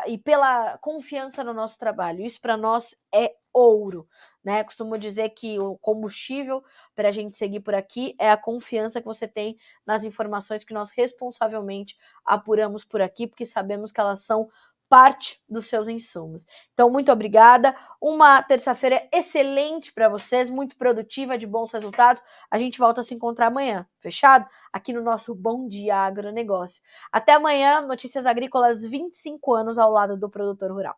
A: e pela confiança no nosso trabalho. Isso para nós é ouro, né? Costumo dizer que o combustível para a gente seguir por aqui é a confiança que você tem nas informações que nós responsavelmente apuramos por aqui, porque sabemos que elas são parte dos seus insumos. Então, muito obrigada. Uma terça-feira excelente para vocês, muito produtiva, de bons resultados. A gente volta a se encontrar amanhã, fechado? Aqui no nosso Bom Dia Agronegócio. Até amanhã, Notícias Agrícolas, 25 anos ao lado do produtor rural.